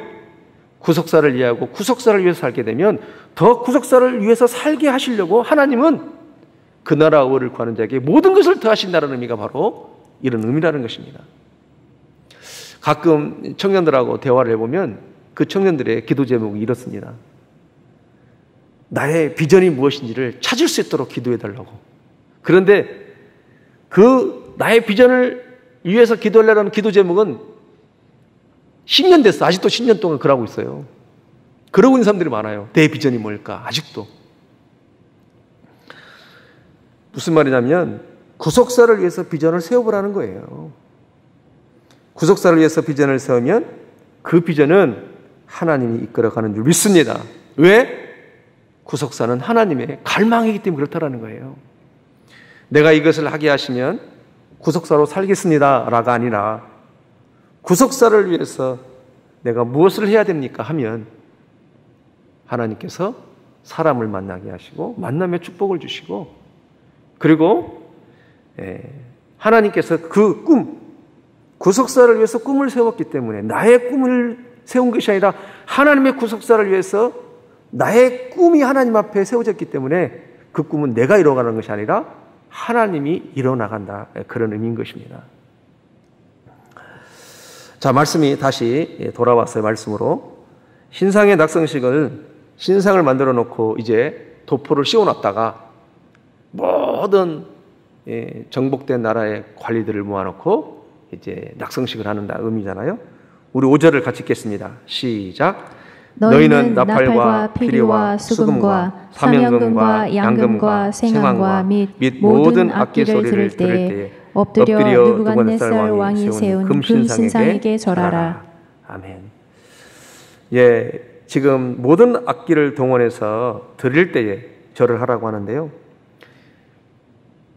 구속사를 이해하고 구속사를 위해서 살게 되면 더 구속사를 위해서 살게 하시려고 하나님은 그 나라 의를 구하는 자에게 모든 것을 더하신다는 의미가 바로 이런 의미라는 것입니다. 가끔 청년들하고 대화를 해보면 그 청년들의 기도 제목이 이렇습니다. 나의 비전이 무엇인지를 찾을 수 있도록 기도해달라고. 그런데 그 나의 비전을 위해서 기도하려는 기도 제목은 10년 됐어. 아직도 10년 동안 그러고 있어요. 그러고 있는 사람들이 많아요. 내 비전이 뭘까? 아직도. 무슨 말이냐면 구속사를 위해서 비전을 세워보라는 거예요. 구속사를 위해서 비전을 세우면 그 비전은 하나님이 이끌어가는 줄 믿습니다. 왜? 구속사는 하나님의 갈망이기 때문에 그렇다라는 거예요. 내가 이것을 하게 하시면 구속사로 살겠습니다 라가 아니라 구속사를 위해서 내가 무엇을 해야 됩니까 하면 하나님께서 사람을 만나게 하시고 만남의 축복을 주시고, 그리고 하나님께서 그 꿈, 구속사를 위해서 꿈을 세웠기 때문에 나의 꿈을 세운 것이 아니라 하나님의 구속사를 위해서 나의 꿈이 하나님 앞에 세워졌기 때문에 그 꿈은 내가 이뤄가는 것이 아니라 하나님이 이뤄나간다, 그런 의미인 것입니다. 자, 말씀이 다시 돌아왔어요. 말씀으로 신상의 낙성식을 신상을 만들어 놓고 이제 도포를 씌워놨다가 모든 정복된 나라의 관리들을 모아놓고 이제 낙성식을 하는 의미잖아요. 우리 5절을 같이 읽겠습니다. 시작. 너희는 나팔과 피리와 수금과 사면금과 양금과 생황과 및 모든 악기 소리를 들을 때에 엎드려 느부갓네살 왕이 세운 금신상에게 절하라. 아멘. 예, 지금 모든 악기를 동원해서 드릴 때에 절을 하라고 하는데요.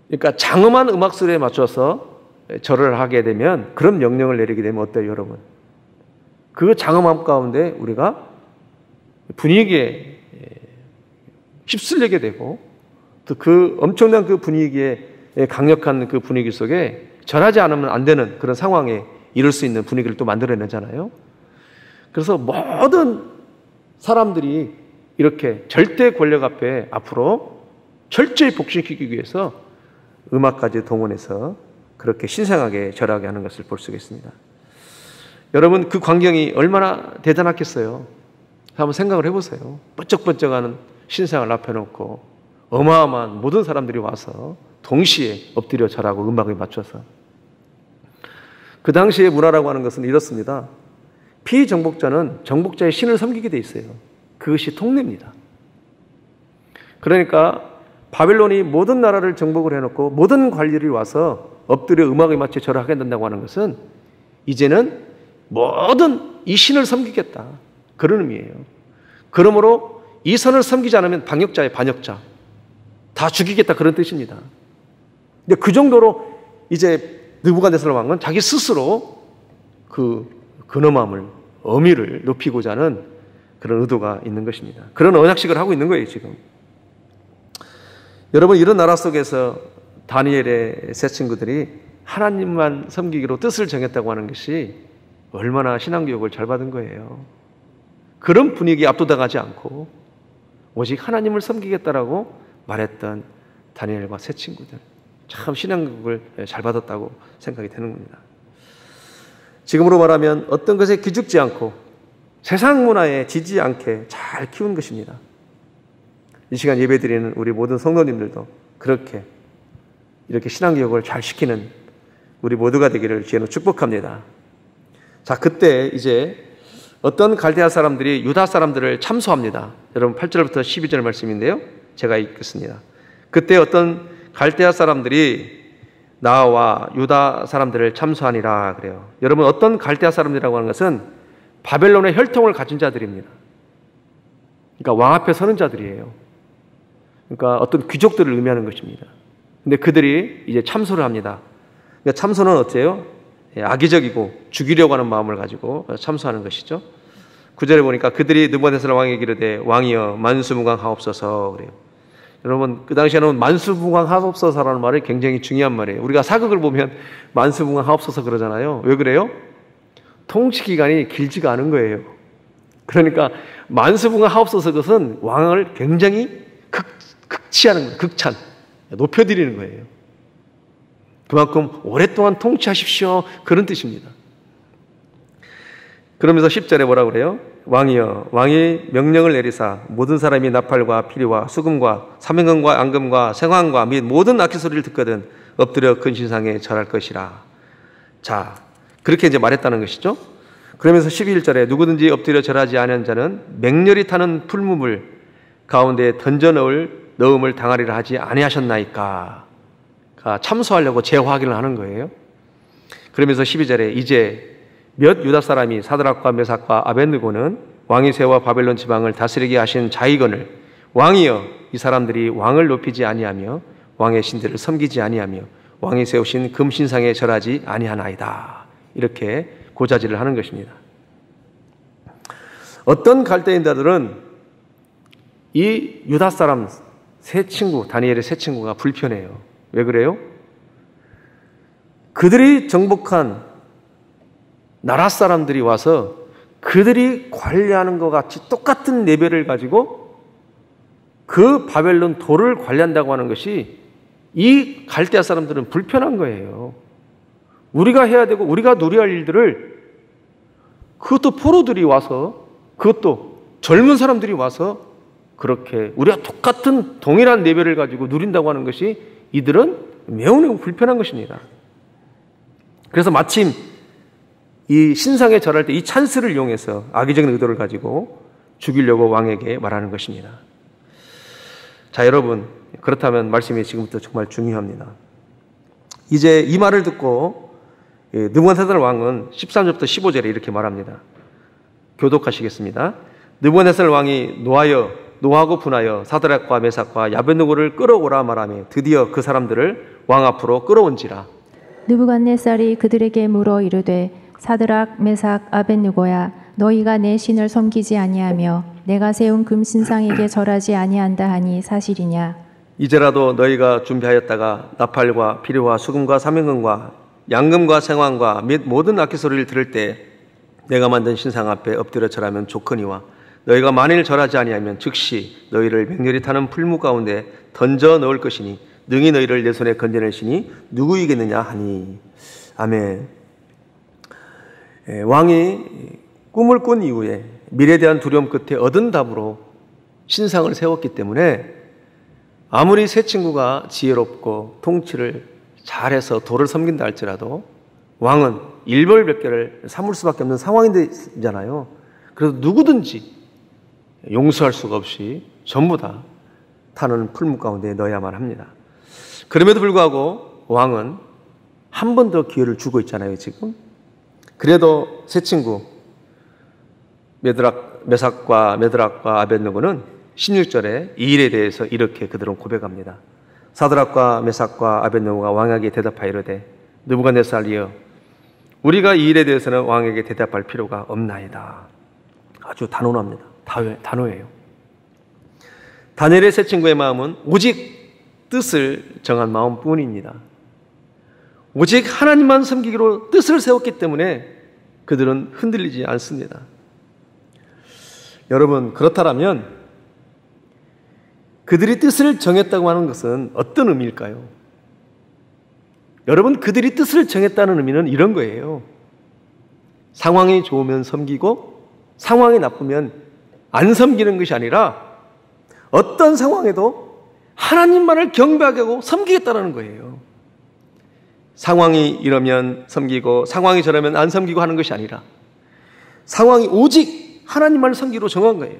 그러니까 장엄한 음악 소리에 맞춰서 절을 하게 되면, 그런 명령을 내리게 되면 어때요, 여러분? 그 장엄함 가운데 우리가 분위기에 휩쓸리게 되고, 또 그 엄청난 그 분위기에, 강력한 그 분위기 속에 절하지 않으면 안 되는 그런 상황에 이룰 수 있는 분위기를 또 만들어내잖아요. 그래서 모든 사람들이 이렇게 절대 권력 앞에 앞으로 철저히 복싱시키기 위해서 음악까지 동원해서 그렇게 신성하게 절하게 하는 것을 볼 수 있겠습니다. 여러분, 그 광경이 얼마나 대단하겠어요. 한번 생각을 해보세요. 번쩍번쩍하는 신상을 앞에 놓고 어마어마한 모든 사람들이 와서 동시에 엎드려 절하고 음악에 맞춰서. 그 당시의 문화라고 하는 것은 이렇습니다. 피정복자는 정복자의 신을 섬기게 돼 있어요. 그것이 통례입니다. 그러니까 바벨론이 모든 나라를 정복을 해놓고 모든 관리들이 와서 엎드려 음악에 맞춰 절을 하게 된다고 하는 것은 이제는 모든 이 신을 섬기겠다, 그런 의미예요. 그러므로 이 선을 섬기지 않으면 반역자의 반역자 다 죽이겠다, 그런 뜻입니다. 근데 그 정도로 이제 느부갓네살 왕은 자기 스스로 그 근엄함을, 어미를 높이고자 하는 그런 의도가 있는 것입니다. 그런 언약식을 하고 있는 거예요, 지금. 여러분, 이런 나라 속에서 다니엘의 세 친구들이 하나님만 섬기기로 뜻을 정했다고 하는 것이 얼마나 신앙교육을 잘 받은 거예요. 그런 분위기에 압도당하지 않고 오직 하나님을 섬기겠다라고 말했던 다니엘과 세 친구들, 참 신앙교육을 잘 받았다고 생각이 되는 겁니다. 지금으로 말하면 어떤 것에 기죽지 않고 세상 문화에 지지 않게 잘 키운 것입니다. 이 시간 예배드리는 우리 모든 성도님들도 그렇게 이렇게 신앙교육을 잘 시키는 우리 모두가 되기를 주님으로 축복합니다. 자, 그때 이제 어떤 갈대아 사람들이 유다 사람들을 참소합니다. 여러분 8절부터 12절 말씀인데요, 제가 읽겠습니다. 그때 어떤 갈대아 사람들이 나와 유다 사람들을 참수하니라 그래요. 여러분, 어떤 갈대아 사람들이라고 하는 것은 바벨론의 혈통을 가진 자들입니다. 그러니까 왕 앞에 서는 자들이에요. 그러니까 어떤 귀족들을 의미하는 것입니다. 근데 그들이 이제 참소를 합니다. 그러니까 참소는 어때요? 악의적이고 죽이려고 하는 마음을 가지고 참소하는 것이죠. 9절에 보니까 그들이 느부갓네살 왕에게 이르되 왕이여 만수무강하옵소서 그래요. 여러분, 그 당시에는 만수무강하옵소서라는 말이 굉장히 중요한 말이에요. 우리가 사극을 보면 만수무강하옵소서 그러잖아요. 왜 그래요? 통치 기간이 길지가 않은 거예요. 그러니까 만수무강하옵소서, 그것은 왕을 굉장히 극치하는 거예요. 극찬, 높여드리는 거예요. 그만큼 오랫동안 통치하십시오, 그런 뜻입니다. 그러면서 10절에 뭐라고 그래요? 왕이여 왕이 명령을 내리사 모든 사람이 나팔과 피리와 수금과 사명금과 앙금과 생황과 및 모든 악기 소리를 듣거든 엎드려 근신상에 절할 것이라. 자, 그렇게 이제 말했다는 것이죠. 그러면서 11절에 누구든지 엎드려 절하지 않은 자는 맹렬히 타는 풀무물 가운데 던져 넣음을 당하리라 하지 아니하셨나이까. 참소하려고 재확인을 하는 거예요. 그러면서 12절에 이제 몇 유다 사람이 사드락과 메삭과 아벳느고는 왕이 세워 바벨론 지방을 다스리게 하신 자이건을 왕이여 이 사람들이 왕을 높이지 아니하며 왕의 신들을 섬기지 아니하며 왕이 세우신 금신상에 절하지 아니하나이다. 이렇게 고자질을 하는 것입니다. 어떤 갈대인들은 이 유다 사람 세 친구, 다니엘의 세 친구가 불편해요. 왜 그래요? 그들이 정복한 나라 사람들이 와서 그들이 관리하는 것 같이 똑같은 레벨을 가지고 그 바벨론 도를 관리한다고 하는 것이 이 갈대아 사람들은 불편한 거예요. 우리가 해야 되고 우리가 누려야 할 일들을 그것도 포로들이 와서, 그것도 젊은 사람들이 와서 그렇게 우리가 똑같은 동일한 레벨을 가지고 누린다고 하는 것이 이들은 매우 불편한 것입니다. 그래서 마침 이 신상에 절할 때 이 찬스를 이용해서 악의적인 의도를 가지고 죽이려고 왕에게 말하는 것입니다. 자, 여러분, 그렇다면 말씀이 지금부터 정말 중요합니다. 이제 이 말을 듣고 느부갓네살 왕은 13절부터 15절에 이렇게 말합니다. 교독하시겠습니다. 느부갓네살 왕이 노하고 분하여 사드락과 메삭과 아벳느고를 끌어오라 말하며 드디어 그 사람들을 왕 앞으로 끌어온지라. 느부갓네살이 그들에게 물어 이르되 사드락 메삭 아벳느고야 너희가 내 신을 섬기지 아니하며 내가 세운 금신상에게 절하지 아니한다 하니 사실이냐. 이제라도 너희가 준비하였다가 나팔과 피리와 수금과 사명금과 양금과 생황과 및 모든 악기 소리를 들을 때 내가 만든 신상 앞에 엎드려 절하면 좋거니와 너희가 만일 절하지 아니하면 즉시 너희를 맹렬히 타는 풀무 가운데 던져 넣을 것이니 능히 너희를 내 손에 건져내시니 누구이겠느냐 하니. 아멘. 왕이 꿈을 꾼 이후에 미래에 대한 두려움 끝에 얻은 답으로 신상을 세웠기 때문에 아무리 세 친구가 지혜롭고 통치를 잘해서 도를 섬긴다 할지라도 왕은 일벌백계를 삼을 수밖에 없는 상황이잖아요. 그래서 누구든지 용서할 수가 없이 전부 다 타는 풀무 가운데 넣어야만 합니다. 그럼에도 불구하고 왕은 한 번 더 기회를 주고 있잖아요, 지금. 그래도 세 친구 메삭과 아벳느고는 16절에 이 일에 대해서 이렇게 그들은 고백합니다. 사드락과 메삭과 아벳느고가 왕에게 대답하이르되 느부갓네살이여 우리가 이 일에 대해서는 왕에게 대답할 필요가 없나이다. 아주 단호합니다. 단호해요. 다니엘의 세 친구의 마음은 오직 뜻을 정한 마음뿐입니다. 오직 하나님만 섬기기로 뜻을 세웠기 때문에 그들은 흔들리지 않습니다. 여러분, 그렇다면 그들이 뜻을 정했다고 하는 것은 어떤 의미일까요? 여러분, 그들이 뜻을 정했다는 의미는 이런 거예요. 상황이 좋으면 섬기고 상황이 나쁘면 안 섬기는 것이 아니라 어떤 상황에도 하나님만을 경배하게 하고 섬기겠다는 거예요. 상황이 이러면 섬기고 상황이 저러면 안 섬기고 하는 것이 아니라 상황이 오직 하나님만을 섬기로 정한 거예요.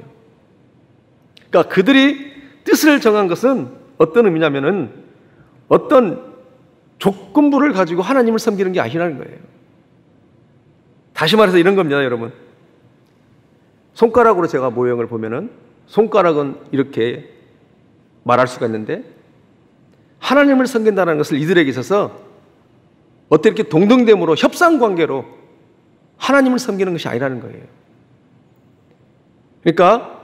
그러니까 그들이 뜻을 정한 것은 어떤 의미냐면은 어떤 조건부를 가지고 하나님을 섬기는 게 아니라는 거예요. 다시 말해서 이런 겁니다, 여러분. 손가락으로 제가 모형을 보면은 손가락은 이렇게 말할 수가 있는데 하나님을 섬긴다는 것을 이들에게 있어서 어떻게 이렇게 동등됨으로 협상관계로 하나님을 섬기는 것이 아니라는 거예요. 그러니까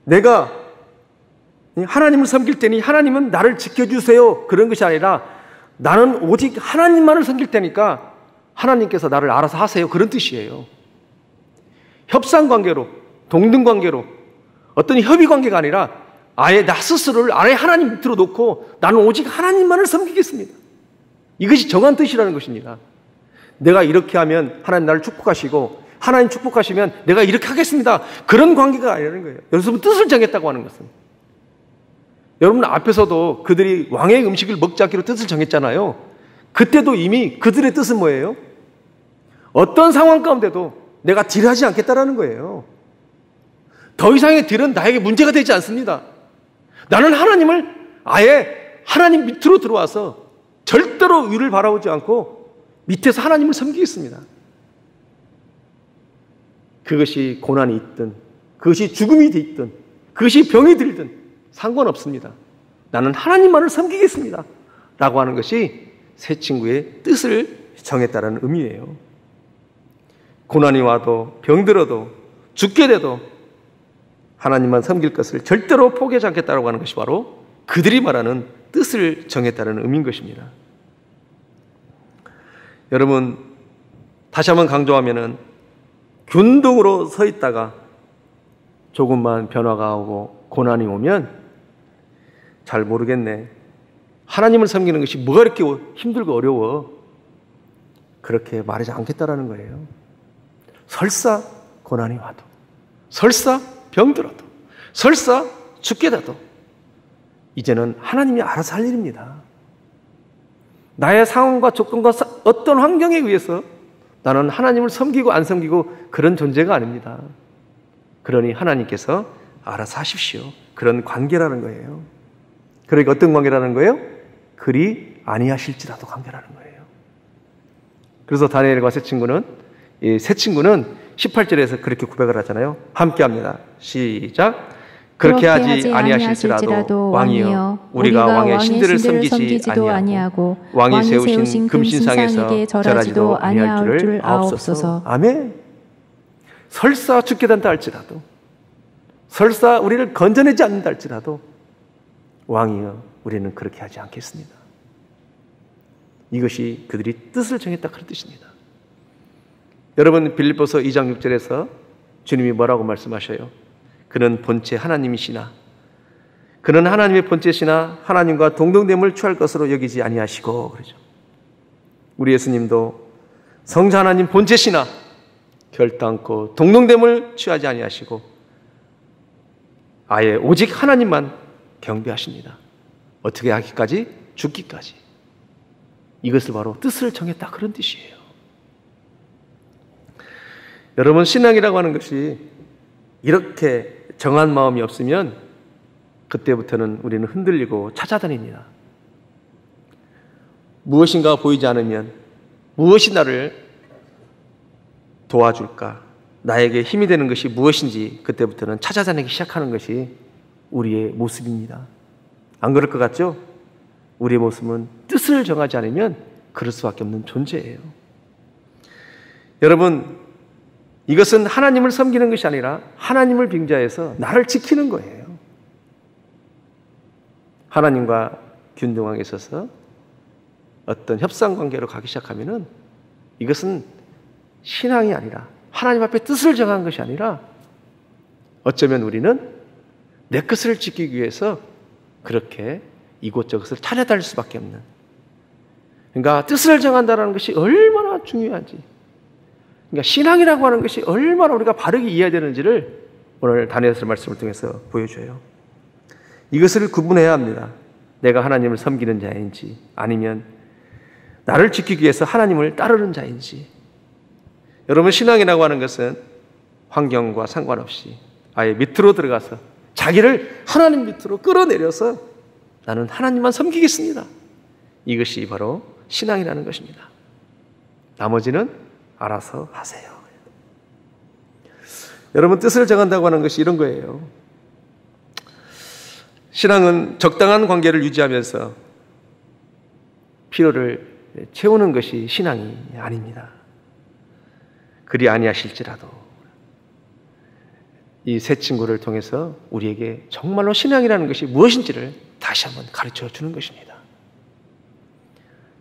내가 하나님을 섬길 때니 하나님은 나를 지켜주세요 그런 것이 아니라 나는 오직 하나님만을 섬길 테니까 하나님께서 나를 알아서 하세요 그런 뜻이에요. 협상관계로 동등관계로 어떤 협의관계가 아니라 아예 나 스스로를 아예 하나님 밑으로 놓고 나는 오직 하나님만을 섬기겠습니다. 이것이 정한 뜻이라는 것입니다. 내가 이렇게 하면 하나님 나를 축복하시고 하나님 축복하시면 내가 이렇게 하겠습니다. 그런 관계가 아니라는 거예요. 여러분 뜻을 정했다고 하는 것은 여러분 앞에서도 그들이 왕의 음식을 먹지 않기로 뜻을 정했잖아요. 그때도 이미 그들의 뜻은 뭐예요? 어떤 상황 가운데도 내가 딜하지 않겠다라는 거예요. 더 이상의 딜은 나에게 문제가 되지 않습니다. 나는 하나님을 아예 하나님 밑으로 들어와서 절대로 위를 바라보지 않고 밑에서 하나님을 섬기겠습니다. 그것이 고난이 있든 그것이 죽음이 있든 그것이 병이 들든 상관없습니다. 나는 하나님만을 섬기겠습니다 라고 하는 것이 새 친구의 뜻을 정했다는 의미예요. 고난이 와도 병들어도 죽게 돼도 하나님만 섬길 것을 절대로 포기하지 않겠다고 하는 것이 바로 그들이 말하는 뜻을 정했다는 의미인 것입니다. 여러분 다시 한번 강조하면은 균등으로 서 있다가 조금만 변화가 오고 고난이 오면 잘 모르겠네. 하나님을 섬기는 것이 뭐가 이렇게 힘들고 어려워. 그렇게 말하지 않겠다라는 거예요. 설사 고난이 와도 설사 병들어도 설사 죽게 돼도 이제는 하나님이 알아서 할 일입니다. 나의 상황과 조건과 어떤 환경에 의해서 나는 하나님을 섬기고 안 섬기고 그런 존재가 아닙니다. 그러니 하나님께서 알아서 하십시오. 그런 관계라는 거예요. 그러니까 어떤 관계라는 거예요? 그리 아니하실지라도 관계라는 거예요. 그래서 다니엘과 새 친구는 18절에서 그렇게 고백을 하잖아요. 함께 합니다. 시작. 그렇게 하지 아니하실지라도 왕이여 우리가 왕의 신들을 섬기지도 아니하고 왕이 세우신 금신상에서 절하지도 아니할 줄 아옵소서. 아멘. 설사 죽게 된다 할지라도 설사 우리를 건져내지 않는다 할지라도 왕이여 우리는 그렇게 하지 않겠습니다. 이것이 그들이 뜻을 정했다 그런 뜻입니다. 여러분 빌립보서 2장 6절에서 주님이 뭐라고 말씀하셔요? 그는 본체 하나님이시나 그는 하나님의 본체시나 하나님과 동등됨을 취할 것으로 여기지 아니하시고 그러죠. 우리 예수님도 성자 하나님 본체시나 결단코 동등됨을 취하지 아니하시고 아예 오직 하나님만 경배하십니다. 어떻게 하기까지? 죽기까지. 이것을 바로 뜻을 정했다 그런 뜻이에요. 여러분 신앙이라고 하는 것이 이렇게 정한 마음이 없으면 그때부터는 우리는 흔들리고 찾아다닙니다. 무엇인가 보이지 않으면 무엇이 나를 도와줄까? 나에게 힘이 되는 것이 무엇인지 그때부터는 찾아다니기 시작하는 것이 우리의 모습입니다. 안 그럴 것 같죠? 우리의 모습은 뜻을 정하지 않으면 그럴 수밖에 없는 존재예요. 여러분 이것은 하나님을 섬기는 것이 아니라 하나님을 빙자해서 나를 지키는 거예요. 하나님과 균등하게 있어서 어떤 협상관계로 가기 시작하면은 이것은 신앙이 아니라 하나님 앞에 뜻을 정한 것이 아니라 어쩌면 우리는 내 것을 지키기 위해서 그렇게 이곳저곳을 찾아다닐 수밖에 없는, 그러니까 뜻을 정한다는 것이 얼마나 중요한지, 그러니까 신앙이라고 하는 것이 얼마나 우리가 바르게 이해되는지를 오늘 다니엘서 말씀을 통해서 보여줘요. 이것을 구분해야 합니다. 내가 하나님을 섬기는 자인지 아니면 나를 지키기 위해서 하나님을 따르는 자인지. 여러분 신앙이라고 하는 것은 환경과 상관없이 아예 밑으로 들어가서 자기를 하나님 밑으로 끌어내려서 나는 하나님만 섬기겠습니다. 이것이 바로 신앙이라는 것입니다. 나머지는 알아서 하세요. 여러분, 뜻을 정한다고 하는 것이 이런 거예요. 신앙은 적당한 관계를 유지하면서 필요를 채우는 것이 신앙이 아닙니다. 그리 아니하실지라도 이 세 친구를 통해서 우리에게 정말로 신앙이라는 것이 무엇인지를 다시 한번 가르쳐 주는 것입니다.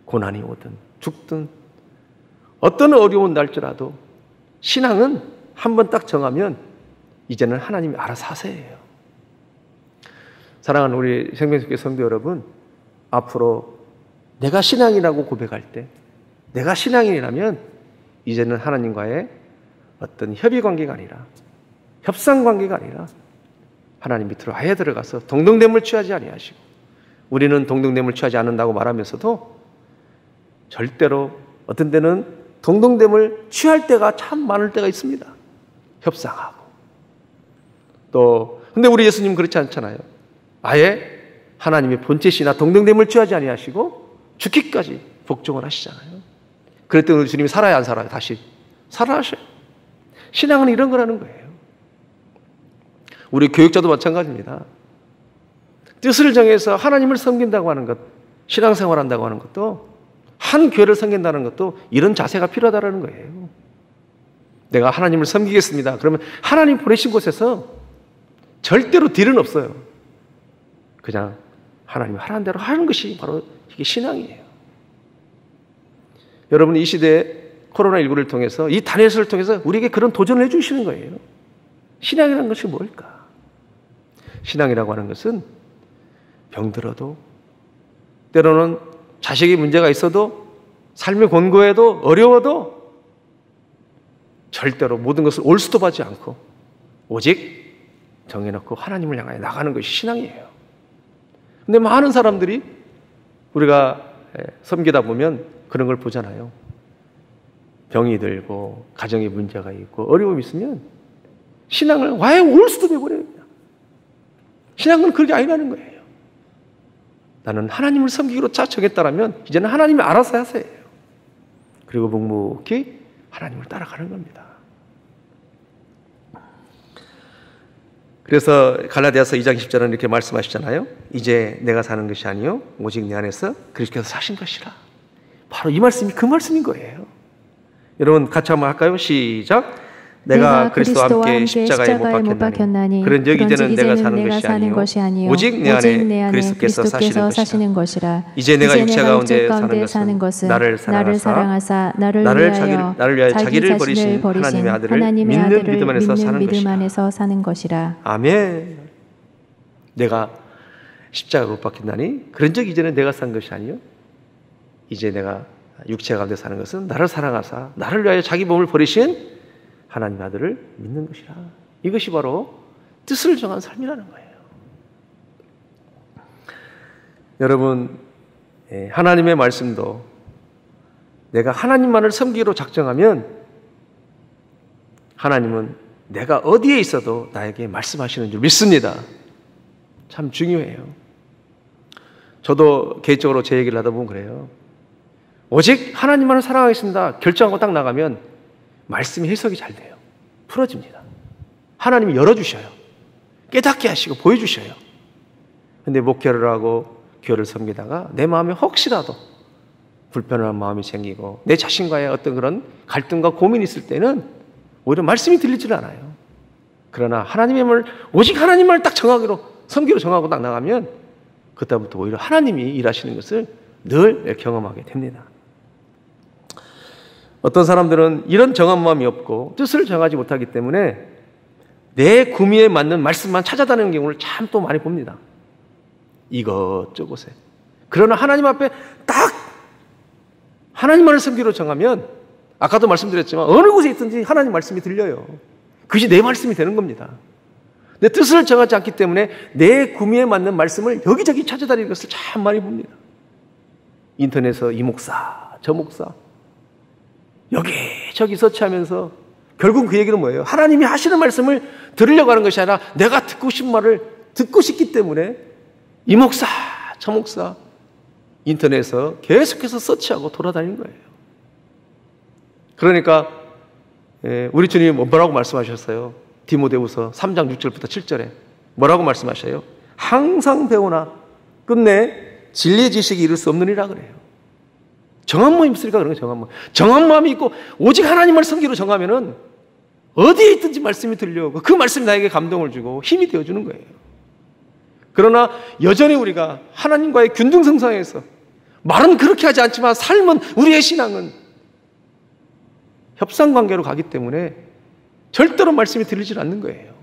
고난이 오든 죽든 어떤 어려운 날짜라도 신앙은 한번 딱 정하면 이제는 하나님이 알아서 하세요. 사랑하는 우리 생명교회 성도 여러분, 앞으로 내가 신앙이라고 고백할 때, 내가 신앙인이라면 이제는 하나님과의 어떤 협의 관계가 아니라, 협상 관계가 아니라 하나님 밑으로 아예 들어가서 동등됨을 취하지 아니하시고, 우리는 동등됨을 취하지 않는다고 말하면서도 절대로 어떤 때는 동등됨을 취할 때가 참 많을 때가 있습니다. 협상하고. 또 근데 우리 예수님은 그렇지 않잖아요. 아예 하나님의 본체시나 동등됨을 취하지 아니하시고 죽기까지 복종을 하시잖아요. 그랬더니 우리 주님이 살아야 안 살아요? 다시 살아나셔요. 신앙은 이런 거라는 거예요. 우리 교육자도 마찬가지입니다. 뜻을 정해서 하나님을 섬긴다고 하는 것, 신앙생활한다고 하는 것도, 한 교회를 섬긴다는 것도 이런 자세가 필요하다는 거예요. 내가 하나님을 섬기겠습니다. 그러면 하나님 보내신 곳에서 절대로 딜은 없어요. 그냥 하나님이 하라는 대로 하는 것이 바로 이게 신앙이에요. 여러분, 이 시대에 코로나19를 통해서, 이 다니엘서를 통해서 우리에게 그런 도전을 해주시는 거예요. 신앙이라는 것이 뭘까? 신앙이라고 하는 것은 병들어도, 때로는 자식이 문제가 있어도, 삶이 곤고해도, 어려워도 절대로 모든 것을 올스톱하지 않고 오직 정해놓고 하나님을 향하여 나가는 것이 신앙이에요. 근데 많은 사람들이 우리가 섬기다 보면 그런 걸 보잖아요. 병이 들고 가정에 문제가 있고 어려움이 있으면 신앙을 아예 올스톱 해버려요. 신앙은 그게 아니라는 거예요. 나는 하나님을 섬기기로 딱 정했다라면 이제는 하나님이 알아서 하세요. 그리고 묵묵히 하나님을 따라가는 겁니다. 그래서 갈라디아서 2장 10절은 이렇게 말씀하시잖아요. 이제 내가 사는 것이 아니요 오직 내 안에서 그리스도께서 사신 것이라. 바로 이 말씀이 그 말씀인 거예요. 여러분 같이 한번 할까요? 시작. 내가 그리스도와 함께 십자가에 못 박혔나니 그런즉 이제는 내가 사는 것이 아니요 오직 내 안에 그리스도께서 사시는 것이라. 이제 내가 육체 가운데 사는 것은 나를 사랑하사 나를 위하여 자기를 버리신 하나님의 아들을 믿는 믿음 안에서 사는 것이라. 아멘. 내가 십자가에 못 박혔나니 그런즉 이제는 내가 산 것이 아니요 이제 내가 육체 가운데 사는 것은 나를 사랑하사 나를 위하여 자기 몸을 버리신 하나님 아들을 믿는 것이라. 이것이 바로 뜻을 정한 삶이라는 거예요. 여러분, 하나님의 말씀도 내가 하나님만을 섬기기로 작정하면 하나님은 내가 어디에 있어도 나에게 말씀하시는 줄 믿습니다. 참 중요해요. 저도 개인적으로 제 얘기를 하다 보면 그래요. 오직 하나님만을 사랑하겠습니다 결정하고 딱 나가면 말씀이 해석이 잘 돼요. 풀어집니다. 하나님이 열어주셔요. 깨닫게 하시고 보여주셔요. 근데 목회를 하고 교회를 섬기다가 내 마음에 혹시라도 불편한 마음이 생기고 내 자신과의 어떤 그런 갈등과 고민이 있을 때는 오히려 말씀이 들리질 않아요. 그러나 하나님의 말, 오직 하나님만을 딱 정하기로, 섬기로 정하고 딱 나가면 그때부터 오히려 하나님이 일하시는 것을 늘 경험하게 됩니다. 어떤 사람들은 이런 정한 마음이 없고 뜻을 정하지 못하기 때문에 내 구미에 맞는 말씀만 찾아다니는 경우를 참 또 많이 봅니다. 이것저것에. 그러나 하나님 앞에 딱 하나님만을 섬기로 정하면 아까도 말씀드렸지만 어느 곳에 있든지 하나님 말씀이 들려요. 그것이 내 말씀이 되는 겁니다. 내 뜻을 정하지 않기 때문에 내 구미에 맞는 말씀을 여기저기 찾아다니는 것을 참 많이 봅니다. 인터넷에서 이 목사, 저 목사 여기저기 서치하면서 결국 그 얘기는 뭐예요? 하나님이 하시는 말씀을 들으려고 하는 것이 아니라 내가 듣고 싶은 말을 듣고 싶기 때문에 이 목사, 저 목사 인터넷에서 계속해서 서치하고 돌아다니는 거예요. 그러니까 우리 주님이 뭐라고 말씀하셨어요? 디모데후서 3장 6절부터 7절에 뭐라고 말씀하셔요? 항상 배우나 끝내 진리의 지식이 이룰 수 없느니라 그래요. 정한 마음이 있으니까 그런 거예요. 정한 마음. 정한 마음이 있고 오직 하나님을 섬기로 정하면은 어디에 있든지 말씀이 들려오고 그 말씀이 나에게 감동을 주고 힘이 되어주는 거예요. 그러나 여전히 우리가 하나님과의 균등성상에서 말은 그렇게 하지 않지만 삶은, 우리의 신앙은 협상관계로 가기 때문에 절대로 말씀이 들리질 않는 거예요.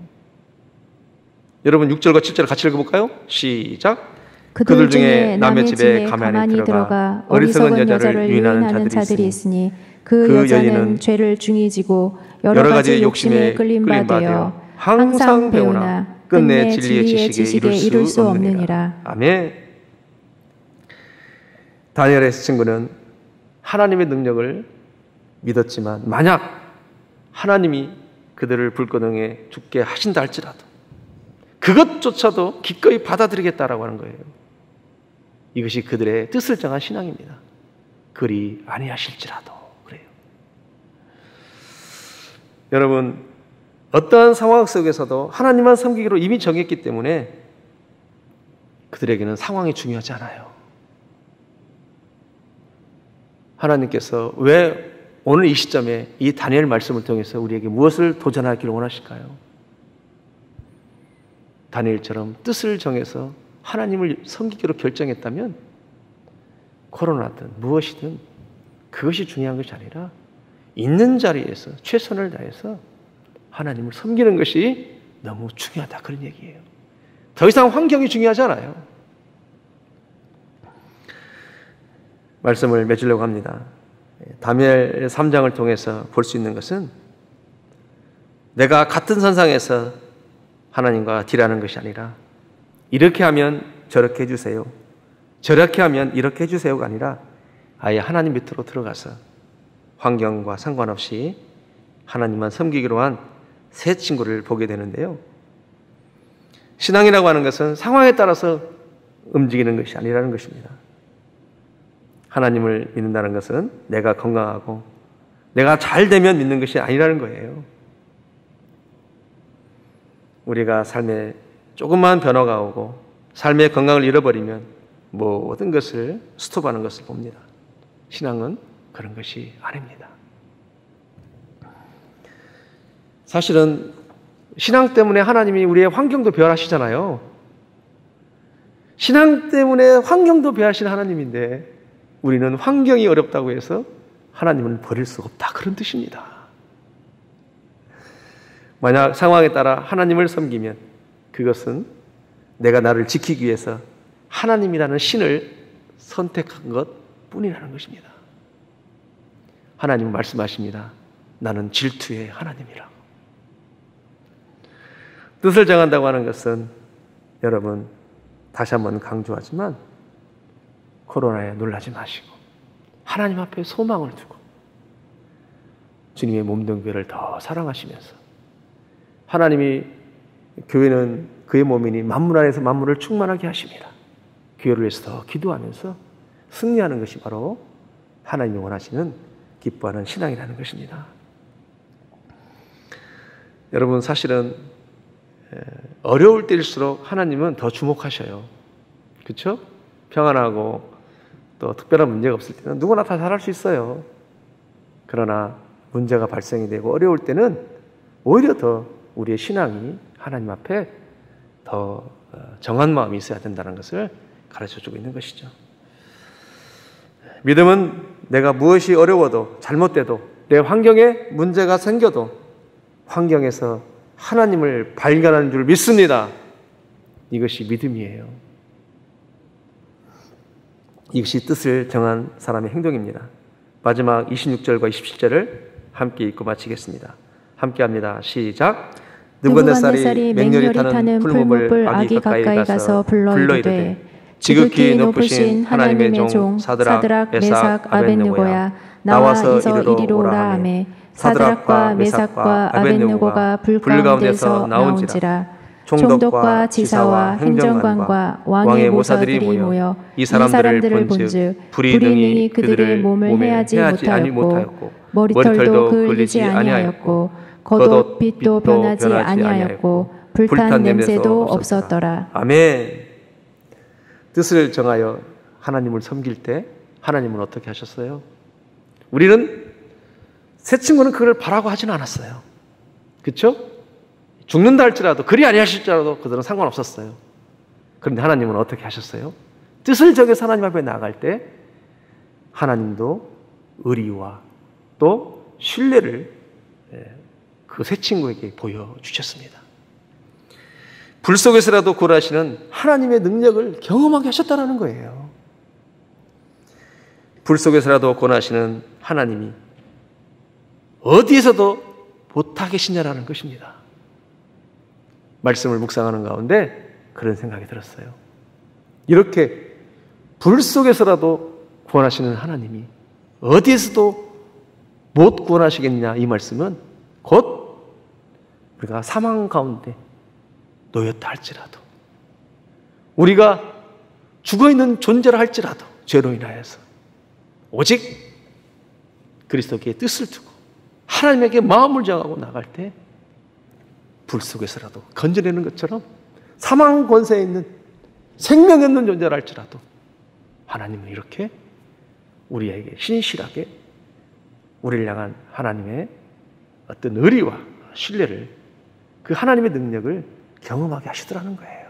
여러분 6절과 7절 같이 읽어볼까요? 시작. 그들 중에 남의 집에 가만히 들어가 어리석은 여자를 유인하는 자들이 있으니 그 여자는 죄를 중히 지고 여러 가지 욕심에 끌린 바 되어 항상 배우나 끝내 진리의 지식에 이룰 수 없느니라. 아멘. 다니엘의 친구는 하나님의 능력을 믿었지만 만약 하나님이 그들을 불구덩이에 죽게 하신다 할지라도 그것조차도 기꺼이 받아들이겠다라고 하는 거예요. 이것이 그들의 뜻을 정한 신앙입니다. 그리 아니하실지라도 그래요. 여러분, 어떠한 상황 속에서도 하나님만 섬기기로 이미 정했기 때문에 그들에게는 상황이 중요하지 않아요. 하나님께서 왜 오늘 이 시점에 이 다니엘 말씀을 통해서 우리에게 무엇을 도전하기를 원하실까요? 다니엘처럼 뜻을 정해서 하나님을 섬기기로 결정했다면 코로나든 무엇이든 그것이 중요한 것이 아니라 있는 자리에서 최선을 다해서 하나님을 섬기는 것이 너무 중요하다, 그런 얘기예요. 더 이상 환경이 중요하지 않아요. 말씀을 맺으려고 합니다. 다니엘 3장을 통해서 볼 수 있는 것은 내가 같은 선상에서 하나님과 딜하는 것이 아니라 이렇게 하면 저렇게 해주세요, 저렇게 하면 이렇게 해주세요가 아니라 아예 하나님 밑으로 들어가서 환경과 상관없이 하나님만 섬기기로 한 새 친구를 보게 되는데요. 신앙이라고 하는 것은 상황에 따라서 움직이는 것이 아니라는 것입니다. 하나님을 믿는다는 것은 내가 건강하고 내가 잘 되면 믿는 것이 아니라는 거예요. 우리가 삶에 조금만 변화가 오고 삶의 건강을 잃어버리면 모든 것을 스톱하는 것을 봅니다. 신앙은 그런 것이 아닙니다. 사실은 신앙 때문에 하나님이 우리의 환경도 변하시잖아요. 신앙 때문에 환경도 변하신 하나님인데 우리는 환경이 어렵다고 해서 하나님을 버릴 수가 없다, 그런 뜻입니다. 만약 상황에 따라 하나님을 섬기면 그것은 내가 나를 지키기 위해서 하나님이라는 신을 선택한 것 뿐이라는 것입니다. 하나님은 말씀하십니다. 나는 질투의 하나님이라고. 뜻을 정한다고 하는 것은 여러분 다시 한번 강조하지만 코로나에 놀라지 마시고 하나님 앞에 소망을 두고 주님의 몸된 교회를 더 사랑하시면서 하나님이 교회는 그의 몸이니 만물 안에서 만물을 충만하게 하십니다. 교회를 위해서 더 기도하면서 승리하는 것이 바로 하나님이 원하시는 기뻐하는 신앙이라는 것입니다. 여러분, 사실은 어려울 때일수록 하나님은 더 주목하셔요. 그렇죠? 평안하고 또 특별한 문제가 없을 때는 누구나 다 잘할 수 있어요. 그러나 문제가 발생이 되고 어려울 때는 오히려 더 우리의 신앙이 하나님 앞에 더 정한 마음이 있어야 된다는 것을 가르쳐주고 있는 것이죠. 믿음은 내가 무엇이 어려워도 잘못돼도 내 환경에 문제가 생겨도 환경에서 하나님을 발견하는 줄 믿습니다. 이것이 믿음이에요. 이것이 뜻을 정한 사람의 행동입니다. 마지막 26절과 27절을 함께 읽고 마치겠습니다. 함께 합니다. 시작. 느부갓네살이 맹렬히 타는 풀무불 아기 가까이 가서 불러 이르되 지극히 높으신 하나님의 종 사드락 메삭 아벳느고야 나와서 이리로 오라 하매 사드락과 메삭과 아벳느고가 불 가운데서 나온지라. 총독과 지사와 행정관과 왕의 모사들이 모여 이 사람들을 본즉 불이 능히 그들의 몸을 해하지 못하였고 머리털도 그을리지 아니하였고 겉옷 빛도 변하지 아니하였고 불탄 냄새도 없었더라. 아멘. 뜻을 정하여 하나님을 섬길 때 하나님은 어떻게 하셨어요? 우리는 새 친구는 그걸 바라고 하진 않았어요. 그렇죠? 죽는다 할지라도 그리 아니하실지라도 그들은 상관없었어요. 그런데 하나님은 어떻게 하셨어요? 뜻을 정해서 하나님 앞에 나아갈 때 하나님도 의리와 또 신뢰를 그 새 친구에게 보여주셨습니다. 불 속에서라도 구원하시는 하나님의 능력을 경험하게 하셨다는 거예요. 불 속에서라도 구원하시는 하나님이 어디에서도 못하 계시냐라는 것입니다. 말씀을 묵상하는 가운데 그런 생각이 들었어요. 이렇게 불 속에서라도 구원하시는 하나님이 어디에서도 못 구원하시겠냐, 이 말씀은 곧 우리가 사망 가운데 놓였다 할지라도, 우리가 죽어있는 존재라 할지라도 죄로 인하여서 오직 그리스도께 뜻을 두고 하나님에게 마음을 정하고 나갈 때 불 속에서라도 건져내는 것처럼 사망 권세에 있는 생명이 없는 존재라 할지라도 하나님은 이렇게 우리에게 신실하게 우리를 향한 하나님의 어떤 의리와 신뢰를, 그 하나님의 능력을 경험하게 하시더라는 거예요.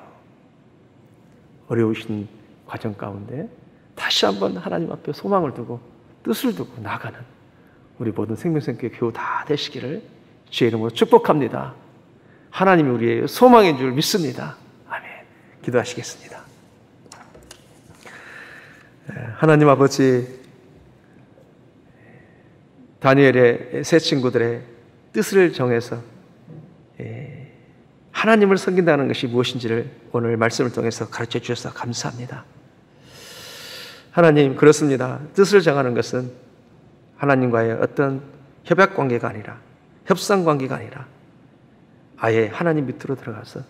어려우신 과정 가운데 다시 한번 하나님 앞에 소망을 두고 뜻을 두고 나가는 우리 모든 생명샘교회 교우 다 되시기를 주의 이름으로 축복합니다. 하나님이 우리의 소망인 줄 믿습니다. 아멘. 기도하시겠습니다. 하나님 아버지, 다니엘의 세 친구들의 뜻을 정해서 하나님을 섬긴다는 것이 무엇인지를 오늘 말씀을 통해서 가르쳐 주셔서 감사합니다. 하나님, 그렇습니다. 뜻을 정하는 것은 하나님과의 어떤 협약 관계가 아니라, 협상 관계가 아니라 아예 하나님 밑으로 들어가서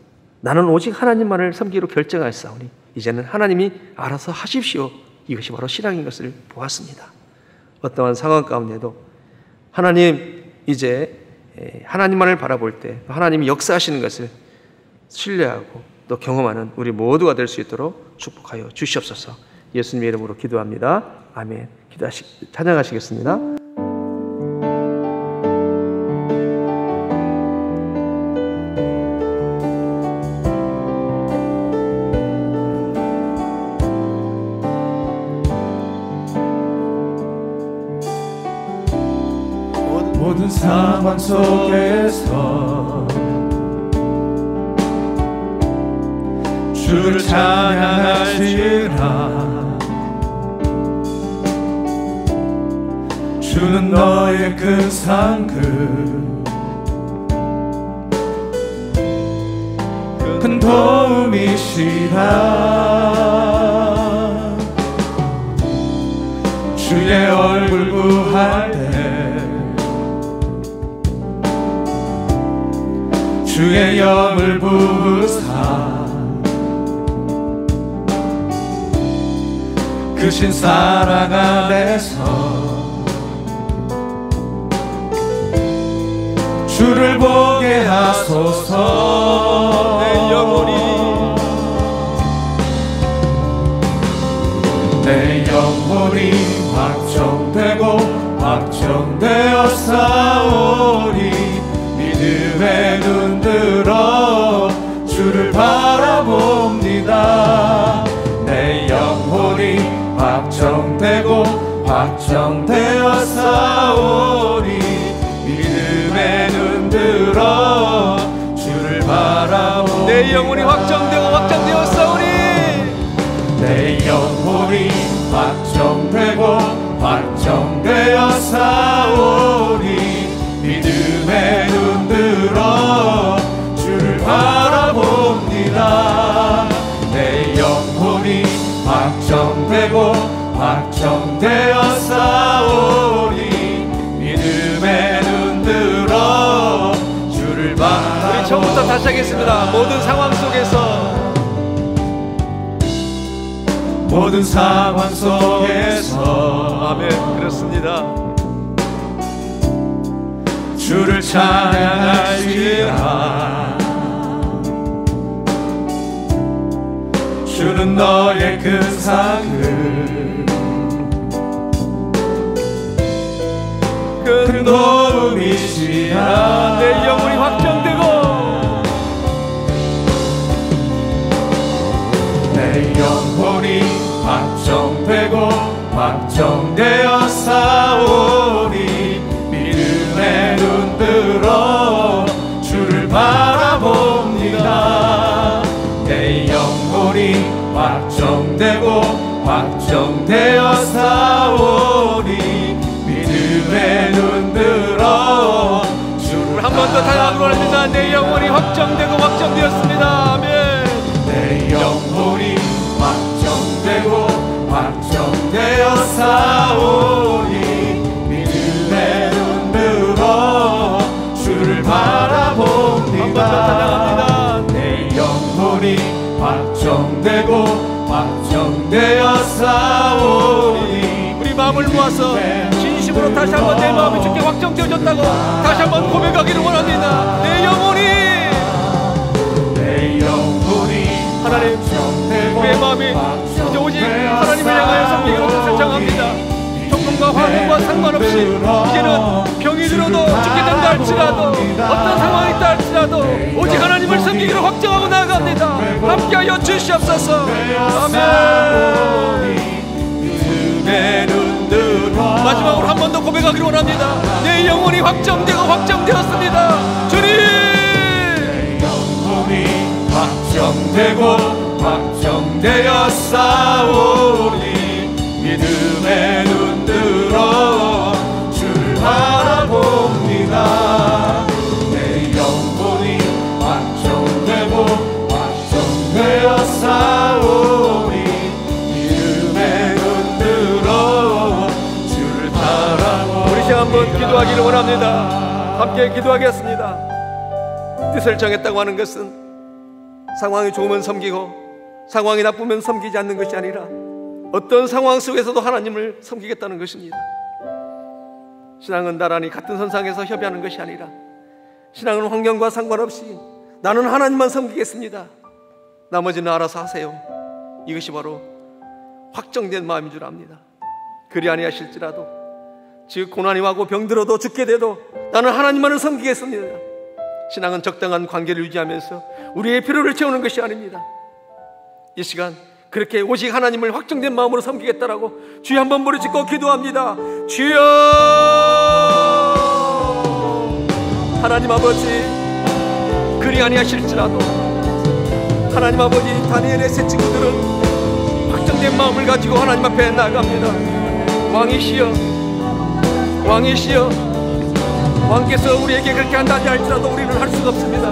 나는 오직 하나님만을 섬기기로 결정하였사오니 이제는 하나님이 알아서 하십시오. 이것이 바로 신앙인 것을 보았습니다. 어떠한 상황 가운데도 하나님, 이제 하나님만을 바라볼 때 하나님이 역사하시는 것을 신뢰하고 또 경험하는 우리 모두가 될 수 있도록 축복하여 주시옵소서. 예수님의 이름으로 기도합니다. 아멘. 찬양하시겠습니다. 모든 상황 속에서 주를 찬양할지라. 주는 너의 큰 상급, 큰 도움이시라. 주의 얼굴 구할 때 주의 영을 부으사 크신 사랑 안에서 주를 보게 하소서. 내 영혼이 확정되고 확정되어 싸우리. 믿음에 눈들어 주를 바라봅니다. 내 영혼이 확정되고 확정되어 싸우리. 믿음에 눈들어 주를 바라봅니다. 내 영혼이 확정되고 확정되어 싸우리. 내 영혼이 확정되고 확정되어 싸우리. 믿음에 눈들어 주를 바라봅니다. 내 영혼이 확정되고 확정되어 싸우리. 믿음에 눈들어 주를 바라봅니다. 우리 처음부터 다시 다시 하겠습니다. 모든 상황 속에서, 모든 상황 속에서 아멘. 그렇습니다. 주를 찬양할지라. 주는 너의 큰 상을 큰 도움이시라. 내 영혼이 확정되고 내 영혼이 확정되고 확정되어 싸우니 믿음의 눈 들어 주를 바라봅니다. 내 영혼이 확정되고 확정되어 싸우니 믿음의 눈 들어 주를 한 번 더 찬양하도록 합니다. 내 영혼이 확정되고 확정되었습니다. 아멘. 내 영혼이 확정되고 확정되어 싸우니 믿음의 눈 들어 주를 바라봅니다. 한 번 더 찬양합니다. 내 영혼이 확정되고 확정되어 싸우니 우리 마음을 모아서 진심으로 다시 한번 내 마음이 주께 확정되어졌다고 다시 한번 고백하기를 원합니다. 내 영혼이 하나님, 우리의 마음이 이제 오직 하나님을 향하여 섬기기로 결정합니다. 조건과 환경과 상관없이 이제는 병이 들어도 죽게 된다 할지라도 어떤 상황이 있다 할지라도 오직 하나님을 섬기기로 확정하고 나아갑니다. 함께하여 주시옵소서. 아멘. 마지막으로 한 번 더 고백하기로 원합니다. 내 영혼이 확정되고 확정되었습니다. 주님, 확정되고 확정되어 싸우니 믿음의 눈 들어 주를 바라봅니다. 내 영혼이 확정되고 확정되어 싸우니 믿음의 눈 들어 주를 바라봅니다. 우리 시간 한번 기도하기를 원합니다. 함께 기도하겠습니다. 뜻을 정했다고 하는 것은 상황이 좋으면 섬기고 상황이 나쁘면 섬기지 않는 것이 아니라 어떤 상황 속에서도 하나님을 섬기겠다는 것입니다. 신앙은 나란히 같은 선상에서 협의하는 것이 아니라 신앙은 환경과 상관없이 나는 하나님만 섬기겠습니다. 나머지는 알아서 하세요. 이것이 바로 확정된 마음인 줄 압니다. 그리 아니하실지라도 즉 고난이 와고 병들어도 죽게 돼도 나는 하나님만을 섬기겠습니다. 신앙은 적당한 관계를 유지하면서 우리의 필요를 채우는 것이 아닙니다. 이 시간 그렇게 오직 하나님을 확정된 마음으로 섬기겠다라고 주여 한번 부르짖고 기도합니다. 주여, 하나님 아버지, 그리 아니하실지라도 하나님 아버지, 다니엘의 세 친구들은 확정된 마음을 가지고 하나님 앞에 나아갑니다. 왕이시여, 왕이시여, 왕께서 우리에게 그렇게 한다지 할지라도 우리는 할 수가 없습니다.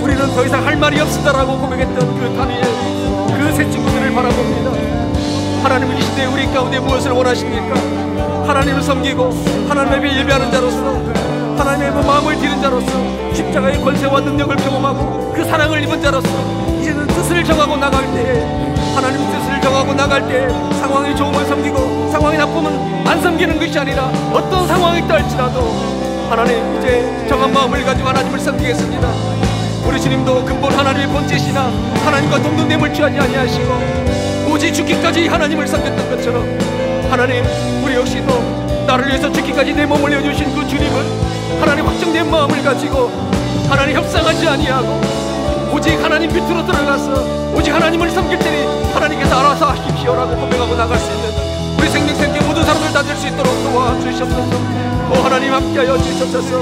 우리는 더 이상 할 말이 없으다라고 고백했던 그 다니엘, 그 세 친구들을 바라봅니다. 하나님은 이 시대에 우리 가운데 무엇을 원하십니까? 하나님을 섬기고 하나님 앞에 예배하는 자로서 하나님의 마음을 드리는 자로서 십자가의 권세와 능력을 경험하고 그 사랑을 입은 자로서 이제는 뜻을 정하고 나갈 때에 하나님 뜻을 정하고 나갈 때 상황이 좋으면 섬기고 상황이 나쁘면 안 섬기는 것이 아니라 어떤 상황이 있다 할지라도 하나님 이제 정한 마음을 가지고 하나님을 섬기겠습니다. 우리 주님도 근본 하나님의 본체시나 하나님과 동등됨을 취하지 아니하시고 오직 죽기까지 하나님을 섬겼던 것처럼 하나님, 우리 역시도 나를 위해서 죽기까지 내 몸을 내어주신 그 주님을 하나님 확정된 마음을 가지고 하나님 협상하지 아니하고 오직 하나님 밑으로 들어가서 오직 하나님을 섬길 테니 하나님께서 알아서 하십시오라고 고백하고 나갈 수 있는 우리 생명생계 모든 사람들 다 될 수 있도록 도와주시옵소서. 하나님 함께하여 주시옵소서.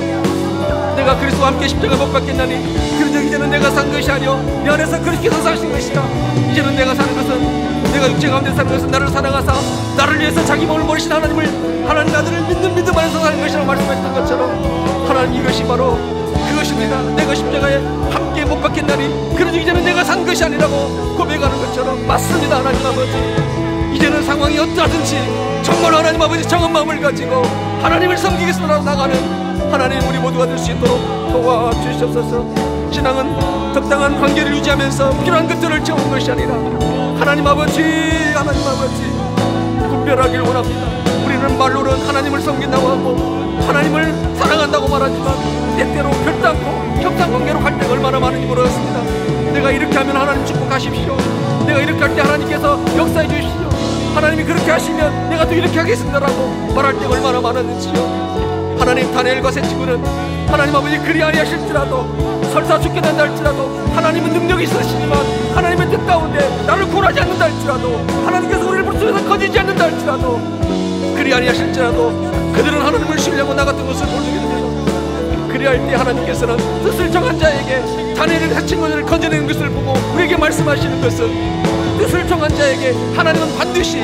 내가 그리스도와 함께 십자가 못 박겠나니 그런즉 이제는 내가 산 것이 아니오 내 안에서 그리스도께서 사신 것이다. 이제는 내가 사는 것은 내가 육체 가운데 사는 것은 나를 사랑하사 나를 위해서 자기 몸을 버리신 하나님을 하나님 아들을 믿는 믿음 안에서 사는 것이라고 말씀했던 것처럼 하나님, 이것이 바로 그것입니다. 내가 십자가에 함께 못 박겠나니 그런즉 이제는 내가 산 것이 아니라고 고백하는 것처럼 맞습니다. 하나님 아버지, 이제는 상황이 어떠하든지 정말 하나님 아버지 정한 마음을 가지고 하나님을 섬기겠습니다 나가는 하나님, 우리 모두가 될 수 있도록 도와주시옵소서. 신앙은 적당한 관계를 유지하면서 필요한 것들을 채우는 것이 아니라 하나님 아버지 분별하길 원합니다. 우리는 말로는 하나님을 섬긴다고 하고 하나님을 사랑한다고 말하지만 때때로 결단코 협상관계로 갈등이 얼마나 많은지 모르겠습니다. 내가 이렇게 하면 하나님 축복하십시오. 내가 이렇게 할 때 하나님께서 역사해 주시오. 하나님이 그렇게 하시면 내가 또 이렇게 하겠습니다라고 말할 때가 얼마나 많았는지요. 하나님, 다니엘과 세 친구는 하나님 아버지 그리 아니하실지라도 설사 죽게 된다 할지라도 하나님은 능력이 있으시지만 하나님의 뜻 가운데 나를 구원하지 않는다 할지라도 하나님께서 우리를 불쌍해서 거지지 않는다 할지라도 그리 아니하실지라도 그들은 하나님을 신뢰하고 나갔던 것을 모르게 됩니다. 그리할 때 하나님께서는 뜻을 정한 자에게 다니엘의 세 친구들을 건져내는 것을 보고 우리에게 말씀하시는 것은 뜻을 정한 자에게 하나님은 반드시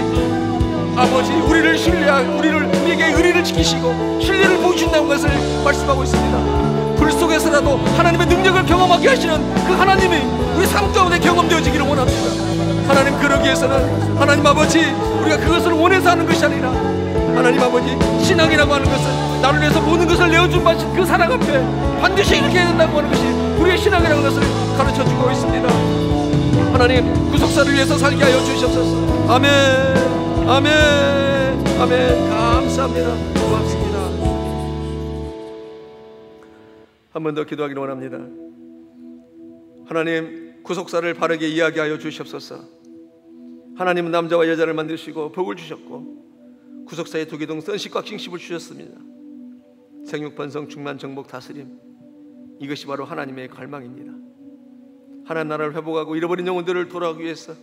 아버지 우리를 신뢰하고 우리에게 의리를 지키시고 신뢰를 보여주신다는 것을 말씀하고 있습니다. 불 속에서라도 하나님의 능력을 경험하게 하시는 그 하나님이 우리 삶 가운데 경험되어지기를 원합니다. 하나님, 그러기 위해서는 하나님 아버지 우리가 그것을 원해서 하는 것이 아니라 하나님 아버지 신앙이라고 하는 것은 나를 위해서 모든 것을 내어준 바신 그 사랑 앞에 반드시 이렇게 해야 된다고 하는 것이 우리의 신앙이라는 것을 가르쳐주고 있습니다. 하나님, 구속사를 위해서 살게 하여 주시옵소서. 아멘, 아멘, 아멘. 감사합니다. 고맙습니다. 한 번 더 기도하기를 원합니다. 하나님, 구속사를 바르게 이야기하여 주시옵소서. 하나님은 남자와 여자를 만드시고 복을 주셨고 구속사의 두 기둥 선식과 킹십을 주셨습니다. 생육, 번성, 충만, 정복, 다스림, 이것이 바로 하나님의 갈망입니다. 하나님 나라를 회복하고 잃어버린 영혼들을 돌아오기 위해서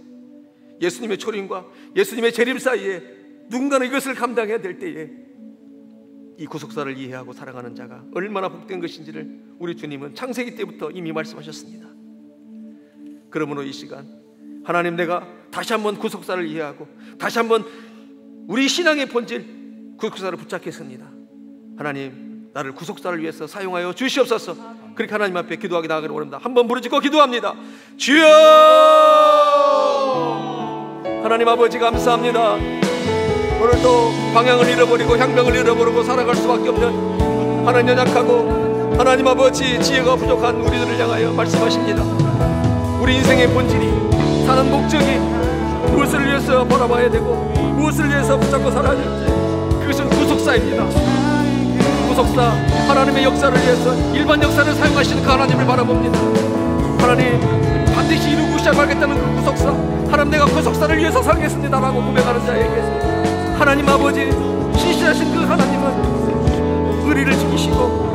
예수님의 초림과 예수님의 재림 사이에 누군가는 이것을 감당해야 될 때에 이 구속사를 이해하고 살아가는 자가 얼마나 복된 것인지를 우리 주님은 창세기 때부터 이미 말씀하셨습니다. 그러므로 이 시간 하나님, 내가 다시 한번 구속사를 이해하고 다시 한번 우리 신앙의 본질 구속사를 붙잡겠습니다. 하나님, 나를 구속사를 위해서 사용하여 주시옵소서. 그렇게 하나님 앞에 기도하기 나가기를 원합니다. 한번 부르짖고 기도합니다. 주여! 하나님 아버지, 감사합니다. 오늘도 방향을 잃어버리고 향명을 잃어버리고 살아갈 수밖에 없는 하나님 연약하고 하나님 아버지 지혜가 부족한 우리들을 향하여 말씀하십니다. 우리 인생의 본질이, 사는 목적이 무엇을 위해서 바라봐야 되고 무엇을 위해서 붙잡고 살아야 될지, 그것은 구속사입니다. 구속사, 하나님의 역사를 위해서 일반 역사를 사용하시는 그 하나님을 바라봅니다. 하나님, 반드시 이루고 시작하겠다는 그 구속사, 하나님 내가 구속사를 위해서 살겠습니다라고 고백하는 자에게 하나님 아버지 신실하신 그 하나님은 의리를 지키시고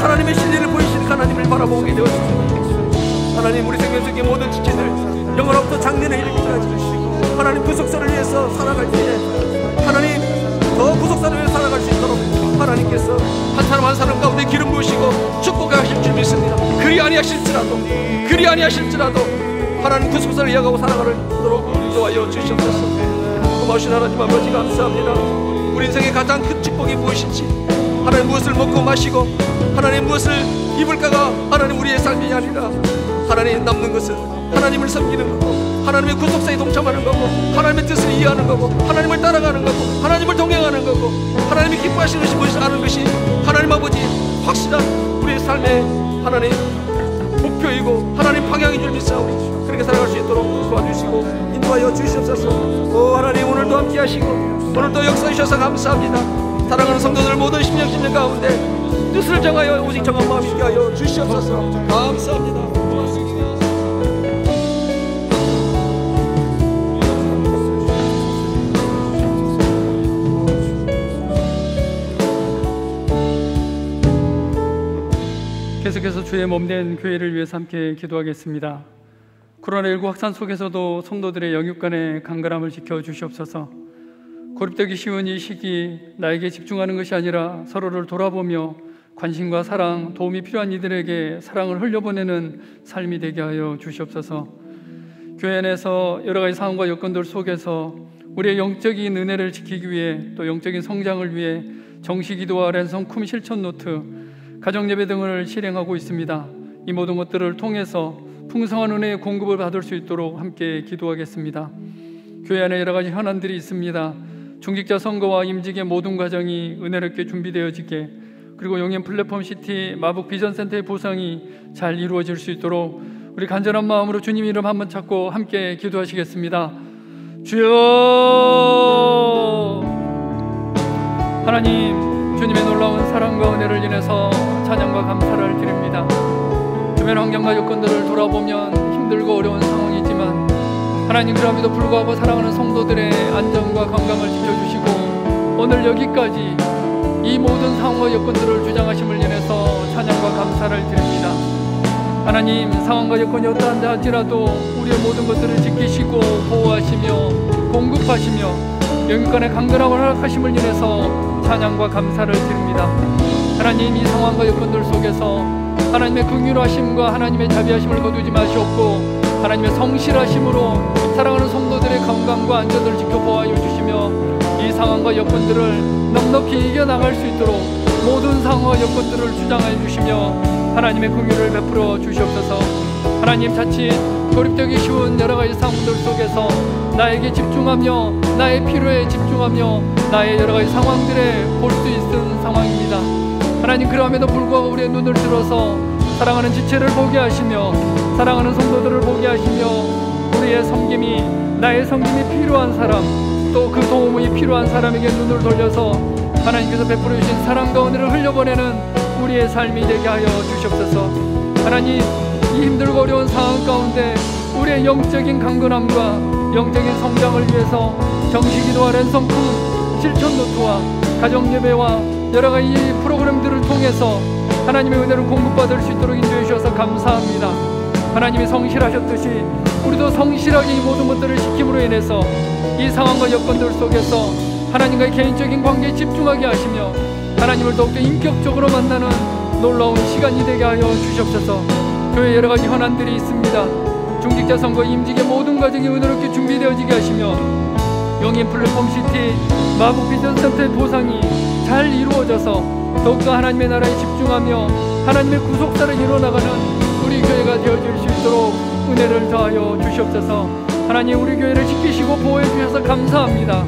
하나님의 신뢰를 보이시는 하나님을 바라보게 되었습니다. 하나님, 우리 생명 속의 모든 지체들 영원부터 작년에 이르기까지 하나님 구속사를 위해서 살아갈 때에 하나님 더 구속사를 위해서 살아갈 수 있도록 하나님께서 한 사람 한 사람 가운데 기름 부으시고 축복하실 줄 믿습니다. 그리 아니하실지라도 하나님 구속사를 이어가고 살아가도록 인도하여 주시옵소서. 고마우신 하나님 아버지, 감사합니다. 우리 인생의 가장 큰 축복이 무엇인지, 하나님 무엇을 먹고 마시고 하나님 무엇을 입을까가 하나님 우리의 삶이 아니라 하나님 남는 것은 하나님을 섬기는 거고 하나님의 구속사에 동참하는 거고 하나님의 뜻을 이해하는 거고 하나님을 따라가는 거고 하나님을 동행하는 거고 하나님이 기뻐하시는 것이 무엇인지 아는 것이 하나님 아버지 확실한 우리의 삶의 하나님 목표이고 하나님 방향인 줄 믿사오니 그렇게 살아갈 수 있도록 도와주시고 인도하여 주시옵소서. 오 하나님, 오늘도 함께 하시고 오늘도 역사해 주셔서 감사합니다. 사랑하는 성도들 모든 심령 가운데 뜻을 정하여 오직 정한 마음 있게 하여 주시옵소서. 감사합니다. 계속해서 주의 몸된 교회를 위해서 함께 기도하겠습니다. 코로나19 확산 속에서도 성도들의 영육간의 간결함을 지켜주시옵소서. 고립되기 쉬운 이 시기, 나에게 집중하는 것이 아니라 서로를 돌아보며 관심과 사랑, 도움이 필요한 이들에게 사랑을 흘려보내는 삶이 되게 하여 주시옵소서. 교회 안에서 여러 가지 상황과 여건들 속에서 우리의 영적인 은혜를 지키기 위해 또 영적인 성장을 위해 정시기도와 랜선 쿰 실천 노트, 가정예배 등을 실행하고 있습니다. 이 모든 것들을 통해서 풍성한 은혜의 공급을 받을 수 있도록 함께 기도하겠습니다. 교회 안에 여러 가지 현안들이 있습니다. 중직자 선거와 임직의 모든 과정이 은혜롭게 준비되어지게, 그리고 용인 플랫폼 시티 마북 비전센터의 보상이 잘 이루어질 수 있도록 우리 간절한 마음으로 주님 이름 한번 찾고 함께 기도하시겠습니다. 주여, 하나님, 주님의 놀라운 사랑과 은혜를 인해서 찬양과 감사를 드립니다. 주변 환경과 여건들을 돌아보면 힘들고 어려운 상황이지만 하나님, 그럼에도 불구하고 사랑하는 성도들의 안전과 건강을 지켜주시고 오늘 여기까지 이 모든 상황과 여건들을 주장하심을 인해서 찬양과 감사를 드립니다. 하나님, 상황과 여건이 어떠한데 할지라도 우리의 모든 것들을 지키시고 보호하시며 공급하시며 영육간의 강건함을 허락하심을 인해서 찬양과 감사를 드립니다. 하나님, 이 상황과 여건들 속에서 하나님의 긍휼하심과 하나님의 자비하심을 거두지 마시옵고 하나님의 성실하심으로 사랑하는 성도들의 건강과 안전을 지켜보아여 주시며 이 상황과 여건들을 넉넉히 이겨나갈 수 있도록 모든 상황과 여건들을 주장하여 주시며 하나님의 긍휼을 베풀어 주시옵소서. 하나님, 자칫 고립되기 쉬운 여러 가지 상황들 속에서 나에게 집중하며 나의 필요에 집중하며 나의 여러 가지 상황들에 볼 수 있는 상황입니다. 하나님, 그럼에도 불구하고 우리의 눈을 들어서 사랑하는 지체를 보게 하시며 사랑하는 성도들을 보게 하시며 우리의 섬김이, 나의 섬김이 필요한 사람, 또 그 도움이 필요한 사람에게 눈을 돌려서 하나님께서 베풀어 주신 사랑과 은혜를 흘려보내는 우리의 삶이 되게 하여 주시옵소서. 하나님, 이 힘들고 어려운 상황 가운데 우리의 영적인 강건함과 영적인 성장을 위해서 정식기도와 랜선풀, 실천노트와 가정예배와 여러가지 프로그램들을 통해서 하나님의 은혜를 공급받을 수 있도록 인도해 주셔서 감사합니다. 하나님이 성실하셨듯이 우리도 성실하게 이 모든 것들을 지킴으로 인해서 이 상황과 여건들 속에서 하나님과의 개인적인 관계에 집중하게 하시며 하나님을 더욱더 인격적으로 만나는 놀라운 시간이 되게 하여 주시옵소서. 교회 여러 가지 현안들이 있습니다. 중직자 선거 임직의 모든 과정이 은혜롭게 준비되어지게 하시며 용인 플랫폼 시티 마북 비전센터의 보상이 잘 이루어져서 더욱더 하나님의 나라에 집중하며 하나님의 구속사를 이뤄나가는 우리 교회가 되어질 수 있도록 은혜를 더하여 주시옵소서. 하나님, 우리 교회를 지키시고 보호해 주셔서 감사합니다.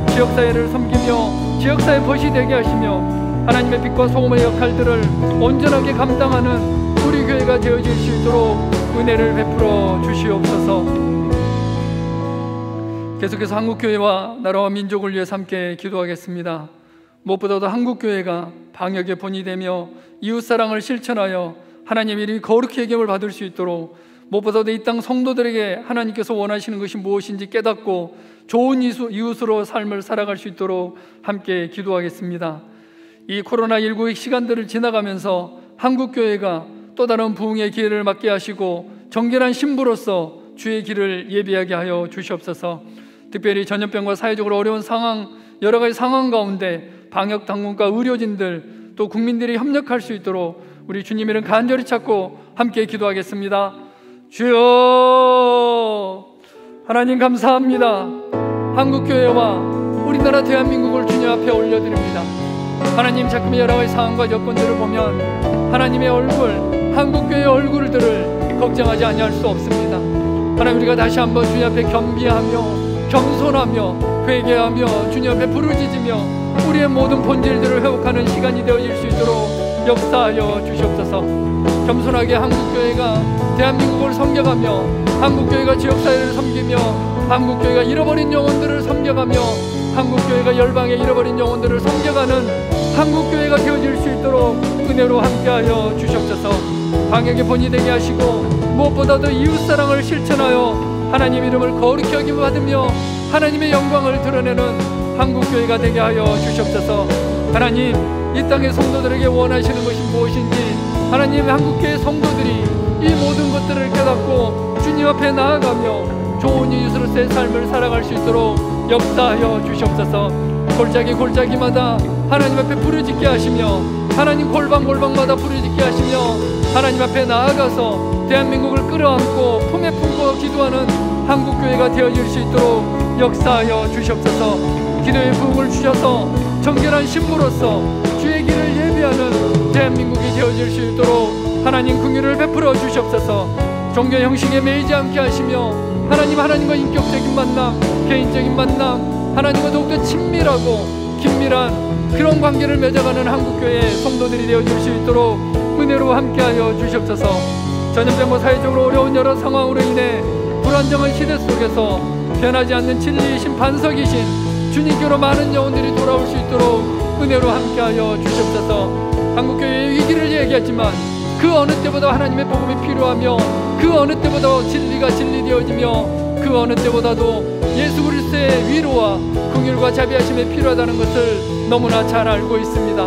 지역사회를 섬기며 지역사회 벗이 되게 하시며 하나님의 빛과 소금의 역할들을 온전하게 감당하는 우리 교회가 되어질 수 있도록 은혜를 베풀어 주시옵소서. 계속해서 한국교회와 나라와 민족을 위해 함께 기도하겠습니다. 무엇보다도 한국교회가 방역의 본이 되며 이웃사랑을 실천하여 하나님의 이름이 거룩히 여김을 받을 수 있도록, 무엇보다도 이 땅 성도들에게 하나님께서 원하시는 것이 무엇인지 깨닫고 좋은 이웃으로 삶을 살아갈 수 있도록 함께 기도하겠습니다. 이 코로나19의 시간들을 지나가면서 한국교회가 또 다른 부흥의 기회를 맞게 하시고 정결한 신부로서 주의 길을 예비하게 하여 주시옵소서. 특별히 전염병과 사회적으로 어려운 상황, 여러 가지 상황 가운데 방역당국과 의료진들 또 국민들이 협력할 수 있도록 우리 주님 이름 간절히 찾고 함께 기도하겠습니다. 주여, 하나님 감사합니다. 한국교회와 우리나라 대한민국을 주님 앞에 올려드립니다. 하나님, 자꾸만 여러 가지 상황과 여건들을 보면 하나님의 얼굴, 한국교회의 얼굴들을 걱정하지 아니할 수 없습니다. 하나님, 우리가 다시 한번 주님 앞에 겸비하며 겸손하며 회개하며 주님 앞에 부르짖으며 우리의 모든 본질들을 회복하는 시간이 되어질 수 있도록 역사하여 주시옵소서. 겸손하게 한국교회가 대한민국을 섬겨가며 한국교회가 지역사회를 섬기며 한국교회가 잃어버린 영혼들을 섬겨가며 한국교회가 열방에 잃어버린 영혼들을 섬겨가는 한국교회가 되어질 수 있도록 은혜로 함께하여 주시옵소서. 방역의 본이 되게 하시고 무엇보다도 이웃사랑을 실천하여 하나님 이름을 거룩히 여김을 받으며 하나님의 영광을 드러내는 한국교회가 되게 하여 주시옵소서. 하나님, 이 땅의 성도들에게 원하시는 것이 무엇인지 하나님, 한국교회 성도들이 이 모든 것들을 깨닫고 주님 앞에 나아가며 좋은 이웃으로 새 삶을 살아갈 수 있도록 역사하여 주시옵소서. 골짜기마다 하나님 앞에 부르짖게 하시며 하나님 골방마다 부르짖게 하시며 하나님 앞에 나아가서 대한민국을 끌어안고 품에 품고 기도하는 한국교회가 되어질 수 있도록 역사하여 주시옵소서. 기도의 부흥을 주셔서 정결한 신부로서 주의 길을 예비하는 대한민국이 되어질 수 있도록 하나님 긍휼을 베풀어 주시옵소서. 종교 형식에 매이지 않게 하시며 하나님과 인격적인 만남, 개인적인 만남, 하나님과 더욱더 친밀하고 긴밀한 그런 관계를 맺어가는 한국교회 성도들이 되어줄 수 있도록 은혜로 함께하여 주시옵소서. 전염병과 사회적으로 어려운 여러 상황으로 인해 불안정한 시대 속에서 변하지 않는 진리이신 반석이신 주님께로 많은 영혼들이 돌아올 수 있도록 은혜로 함께하여 주시옵소서. 한국교회의 위기를 얘기하지만 그 어느 때보다 하나님의 복음이 필요하며 그 어느 때보다 진리가 진리되어지며 그 어느 때보다도 예수 그리스도의 위로와 긍휼과 자비하심이 필요하다는 것을 너무나 잘 알고 있습니다.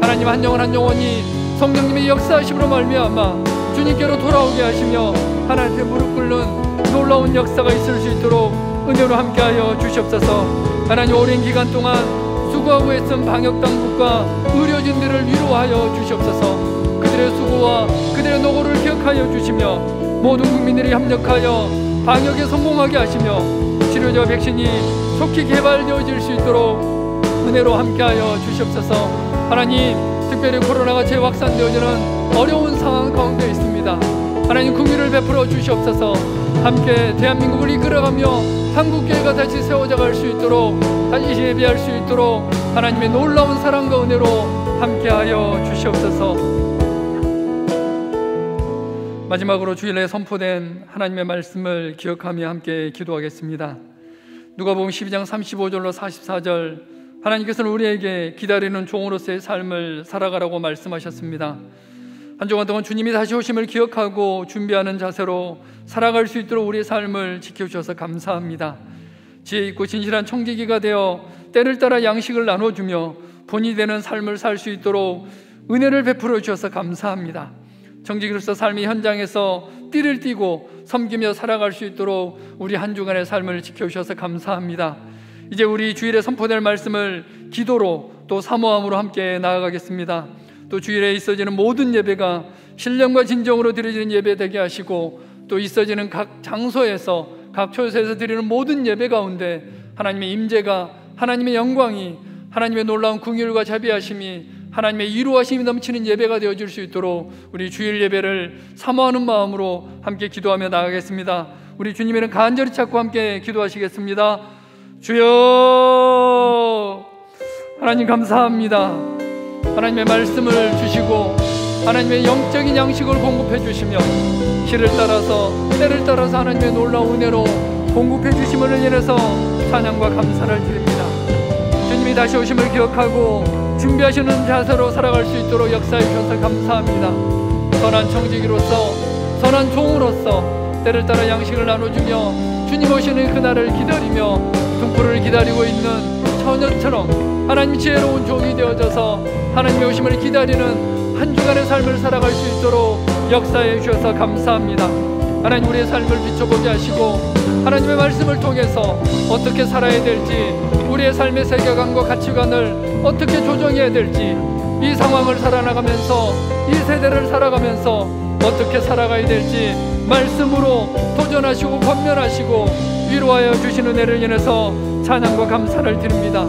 하나님 한 영혼 한 영혼이 성령님의 역사하심으로 말미암아 주님께로 돌아오게 하시며 하나님께 무릎 꿇는 놀라운 역사가 있을 수 있도록 은혜로 함께하여 주시옵소서. 하나님 오랜 기간 동안 수고하고 애쓴 방역당국과 의료진들을 위로하여 주시옵소서. 그들의 수고와 그들의 노고를 기억하여 주시며 모든 국민들이 협력하여 방역에 성공하게 하시며 치료제와 백신이 속히 개발되어질 수 있도록 은혜로 함께하여 주시옵소서. 하나님 특별히 코로나가 재확산되어지는 어려운 상황 가운데 있습니다. 하나님 긍휼을 베풀어 주시옵소서. 함께 대한민국을 이끌어가며 한국교회가 다시 세워져갈 수 있도록 다시 예배할 수 있도록 하나님의 놀라운 사랑과 은혜로 함께하여 주시옵소서. 마지막으로 주일에 선포된 하나님의 말씀을 기억하며 함께 기도하겠습니다. 누가복음 12장 35절로 44절, 하나님께서는 우리에게 기다리는 종으로서의 삶을 살아가라고 말씀하셨습니다. 한 주간 동안 주님이 다시 오심을 기억하고 준비하는 자세로 살아갈 수 있도록 우리의 삶을 지켜주셔서 감사합니다. 지혜 있고 진실한 청지기가 되어 때를 따라 양식을 나눠주며 본이 되는 삶을 살 수 있도록 은혜를 베풀어 주셔서 감사합니다. 청지기로서 삶의 현장에서 띠를 띠고 섬기며 살아갈 수 있도록 우리 한 주간의 삶을 지켜주셔서 감사합니다. 이제 우리 주일에 선포될 말씀을 기도로 또 사모함으로 함께 나아가겠습니다. 또 주일에 있어지는 모든 예배가 신령과 진정으로 드려지는 예배 되게 하시고 또 있어지는 각 장소에서 각 처소에서 드리는 모든 예배 가운데 하나님의 임재가, 하나님의 영광이, 하나님의 놀라운 긍휼과 자비하심이, 하나님의 이루하심이 넘치는 예배가 되어줄 수 있도록 우리 주일 예배를 사모하는 마음으로 함께 기도하며 나가겠습니다. 우리 주님을 간절히 찾고 함께 기도하시겠습니다. 주여, 하나님 감사합니다. 하나님의 말씀을 주시고 하나님의 영적인 양식을 공급해 주시며 시를 따라서 때를 따라서 하나님의 놀라운 은혜로 공급해 주심을 인해서 찬양과 감사를 드립니다. 주님이 다시 오심을 기억하고 준비하시는 자세로 살아갈 수 있도록 역사해 주셔서 감사합니다. 선한 청지기로서, 선한 종으로서 때를 따라 양식을 나눠주며 주님 오시는 그날을 기다리며 등불을 기다리고 있는 처녀처럼 하나님 지혜로운 종이 되어져서 하나님의 오심을 기다리는 한 주간의 삶을 살아갈 수 있도록 역사해 주셔서 감사합니다. 하나님 우리의 삶을 비춰보게 하시고 하나님의 말씀을 통해서 어떻게 살아야 될지, 우리의 삶의 세계관과 가치관을 어떻게 조정해야 될지, 이 상황을 살아나가면서 이 세대를 살아가면서 어떻게 살아가야 될지 말씀으로 도전하시고 권면하시고 위로하여 주시는 은혜를 인해서 찬양과 감사를 드립니다.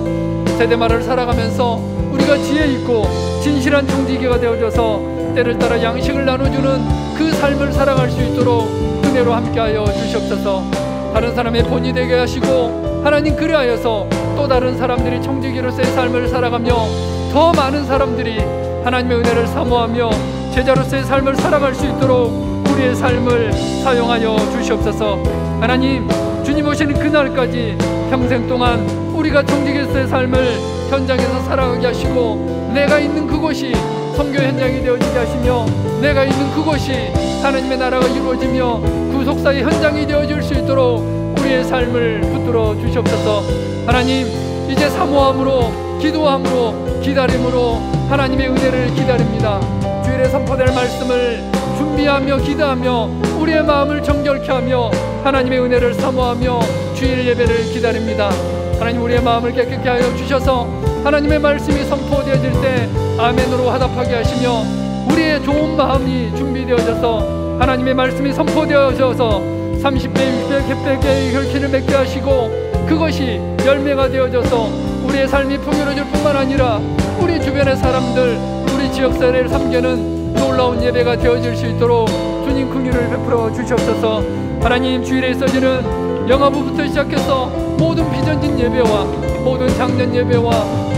세대말을 살아가면서 우리가 지혜 있고 진실한 청지기가 되어져서 때를 따라 양식을 나눠주는 그 삶을 살아갈 수 있도록 은혜로 함께하여 주시옵소서. 다른 사람의 본이 되게 하시고 하나님 그리하여서 또 다른 사람들이 청지기로서의 삶을 살아가며 더 많은 사람들이 하나님의 은혜를 사모하며 제자로서의 삶을 살아갈 수 있도록 우리의 삶을 사용하여 주시옵소서. 하나님 주님 오시는 그날까지 평생 동안 우리가 청지기로서의 삶을 현장에서 살아가게 하시고 내가 있는 그곳이 선교 현장이 되어지게 하시며 내가 있는 그곳이 하나님의 나라가 이루어지며 구속사의 현장이 되어질 수 있도록 우리의 삶을 붙들어 주시옵소서. 하나님 이제 사모함으로, 기도함으로, 기다림으로 하나님의 은혜를 기다립니다. 주일에 선포될 말씀을 준비하며 기도하며 우리의 마음을 정결케 하며 하나님의 은혜를 사모하며 주일 예배를 기다립니다. 하나님 우리의 마음을 깨끗게 하여 주셔서 하나님의 말씀이 선포되어질 때 아멘으로 화답하게 하시며 우리의 좋은 마음이 준비되어져서 하나님의 말씀이 선포되어져서 30배, 60배, 100배의 혈기를 맺게 하시고 그것이 열매가 되어져서 우리의 삶이 풍요로워질 뿐만 아니라 우리 주변의 사람들, 우리 지역사회를 섬기는 놀라운 예배가 되어질 수 있도록 주님 긍휼을 베풀어 주시옵소서. 하나님 주일에 있어지는 영화부부터 시작해서 모든 비전진 예배와 모든 장년 예배와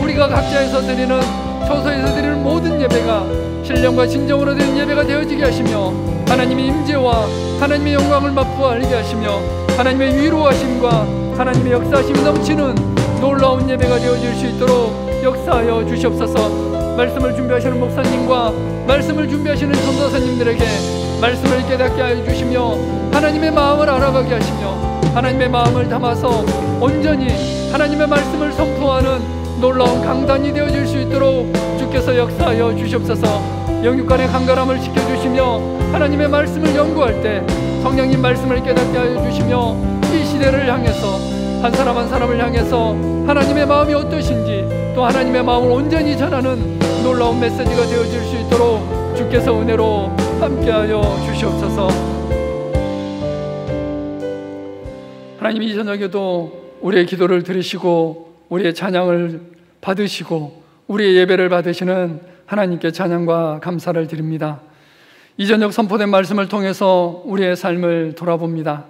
우리가 각자에서 드리는 초소에서 드리는 모든 예배가 신령과 진정으로 드리는 예배가 되어지게 하시며 하나님의 임재와 하나님의 영광을 맛보아 알게 하시며 하나님의 위로하심과 하나님의 역사하심이 넘치는 놀라운 예배가 되어질 수 있도록 역사하여 주시옵소서. 말씀을 준비하시는 목사님과 말씀을 준비하시는 전도사님들에게 말씀을 깨닫게 하여 주시며 하나님의 마음을 알아가게 하시며 하나님의 마음을 담아서 온전히 하나님의 말씀을 선포하는 놀라운 강단이 되어질 수 있도록 주께서 역사하여 주시옵소서. 영육간의 간절함을 지켜주시며 하나님의 말씀을 연구할 때 성령님 말씀을 깨닫게 하여 주시며 이 시대를 향해서 한 사람 한 사람을 향해서 하나님의 마음이 어떠신지 또 하나님의 마음을 온전히 전하는 놀라운 메시지가 되어질 수 있도록 주께서 은혜로 함께하여 주시옵소서. 하나님, 이 저녁에도 우리의 기도를 들으시고 우리의 찬양을 받으시고 우리의 예배를 받으시는 하나님께 찬양과 감사를 드립니다. 이 저녁 선포된 말씀을 통해서 우리의 삶을 돌아봅니다.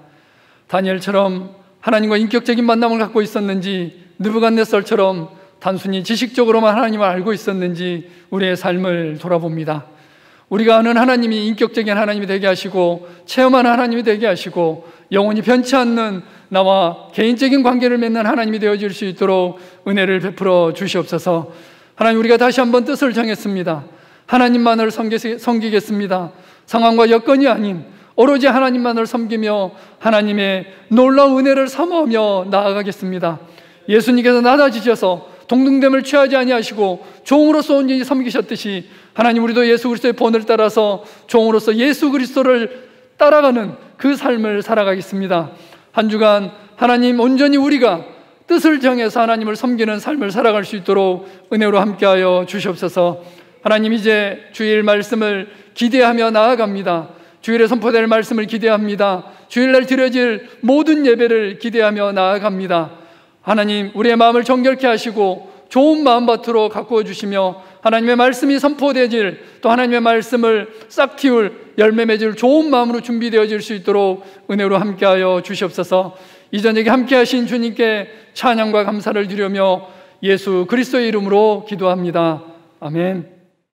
다니엘처럼 하나님과 인격적인 만남을 갖고 있었는지, 느부갓네살처럼 단순히 지식적으로만 하나님을 알고 있었는지 우리의 삶을 돌아봅니다. 우리가 아는 하나님이 인격적인 하나님이 되게 하시고 체험하는 하나님이 되게 하시고 영원히 변치 않는 나와 개인적인 관계를 맺는 하나님이 되어질 수 있도록 은혜를 베풀어 주시옵소서. 하나님, 우리가 다시 한번 뜻을 정했습니다. 하나님만을 섬기겠습니다. 상황과 여건이 아닌 오로지 하나님만을 섬기며 하나님의 놀라운 은혜를 사모하며 나아가겠습니다. 예수님께서 낮아지셔서 동등됨을 취하지 아니하시고 종으로서 온전히 섬기셨듯이 하나님, 우리도 예수 그리스도의 본을 따라서 종으로서 예수 그리스도를 따라가는 그 삶을 살아가겠습니다. 한 주간 하나님, 온전히 우리가 뜻을 정해서 하나님을 섬기는 삶을 살아갈 수 있도록 은혜로 함께하여 주시옵소서. 하나님, 이제 주일 말씀을 기대하며 나아갑니다. 주일에 선포될 말씀을 기대합니다. 주일날 드려질 모든 예배를 기대하며 나아갑니다. 하나님, 우리의 마음을 정결케 하시고 좋은 마음밭으로 가꾸어 주시며 하나님의 말씀이 선포되질, 또 하나님의 말씀을 싹 틔울, 열매 맺을 좋은 마음으로 준비되어질 수 있도록 은혜로 함께하여 주시옵소서. 이 저녁에 함께하신 주님께 찬양과 감사를 드리며 예수 그리스도의 이름으로 기도합니다. 아멘.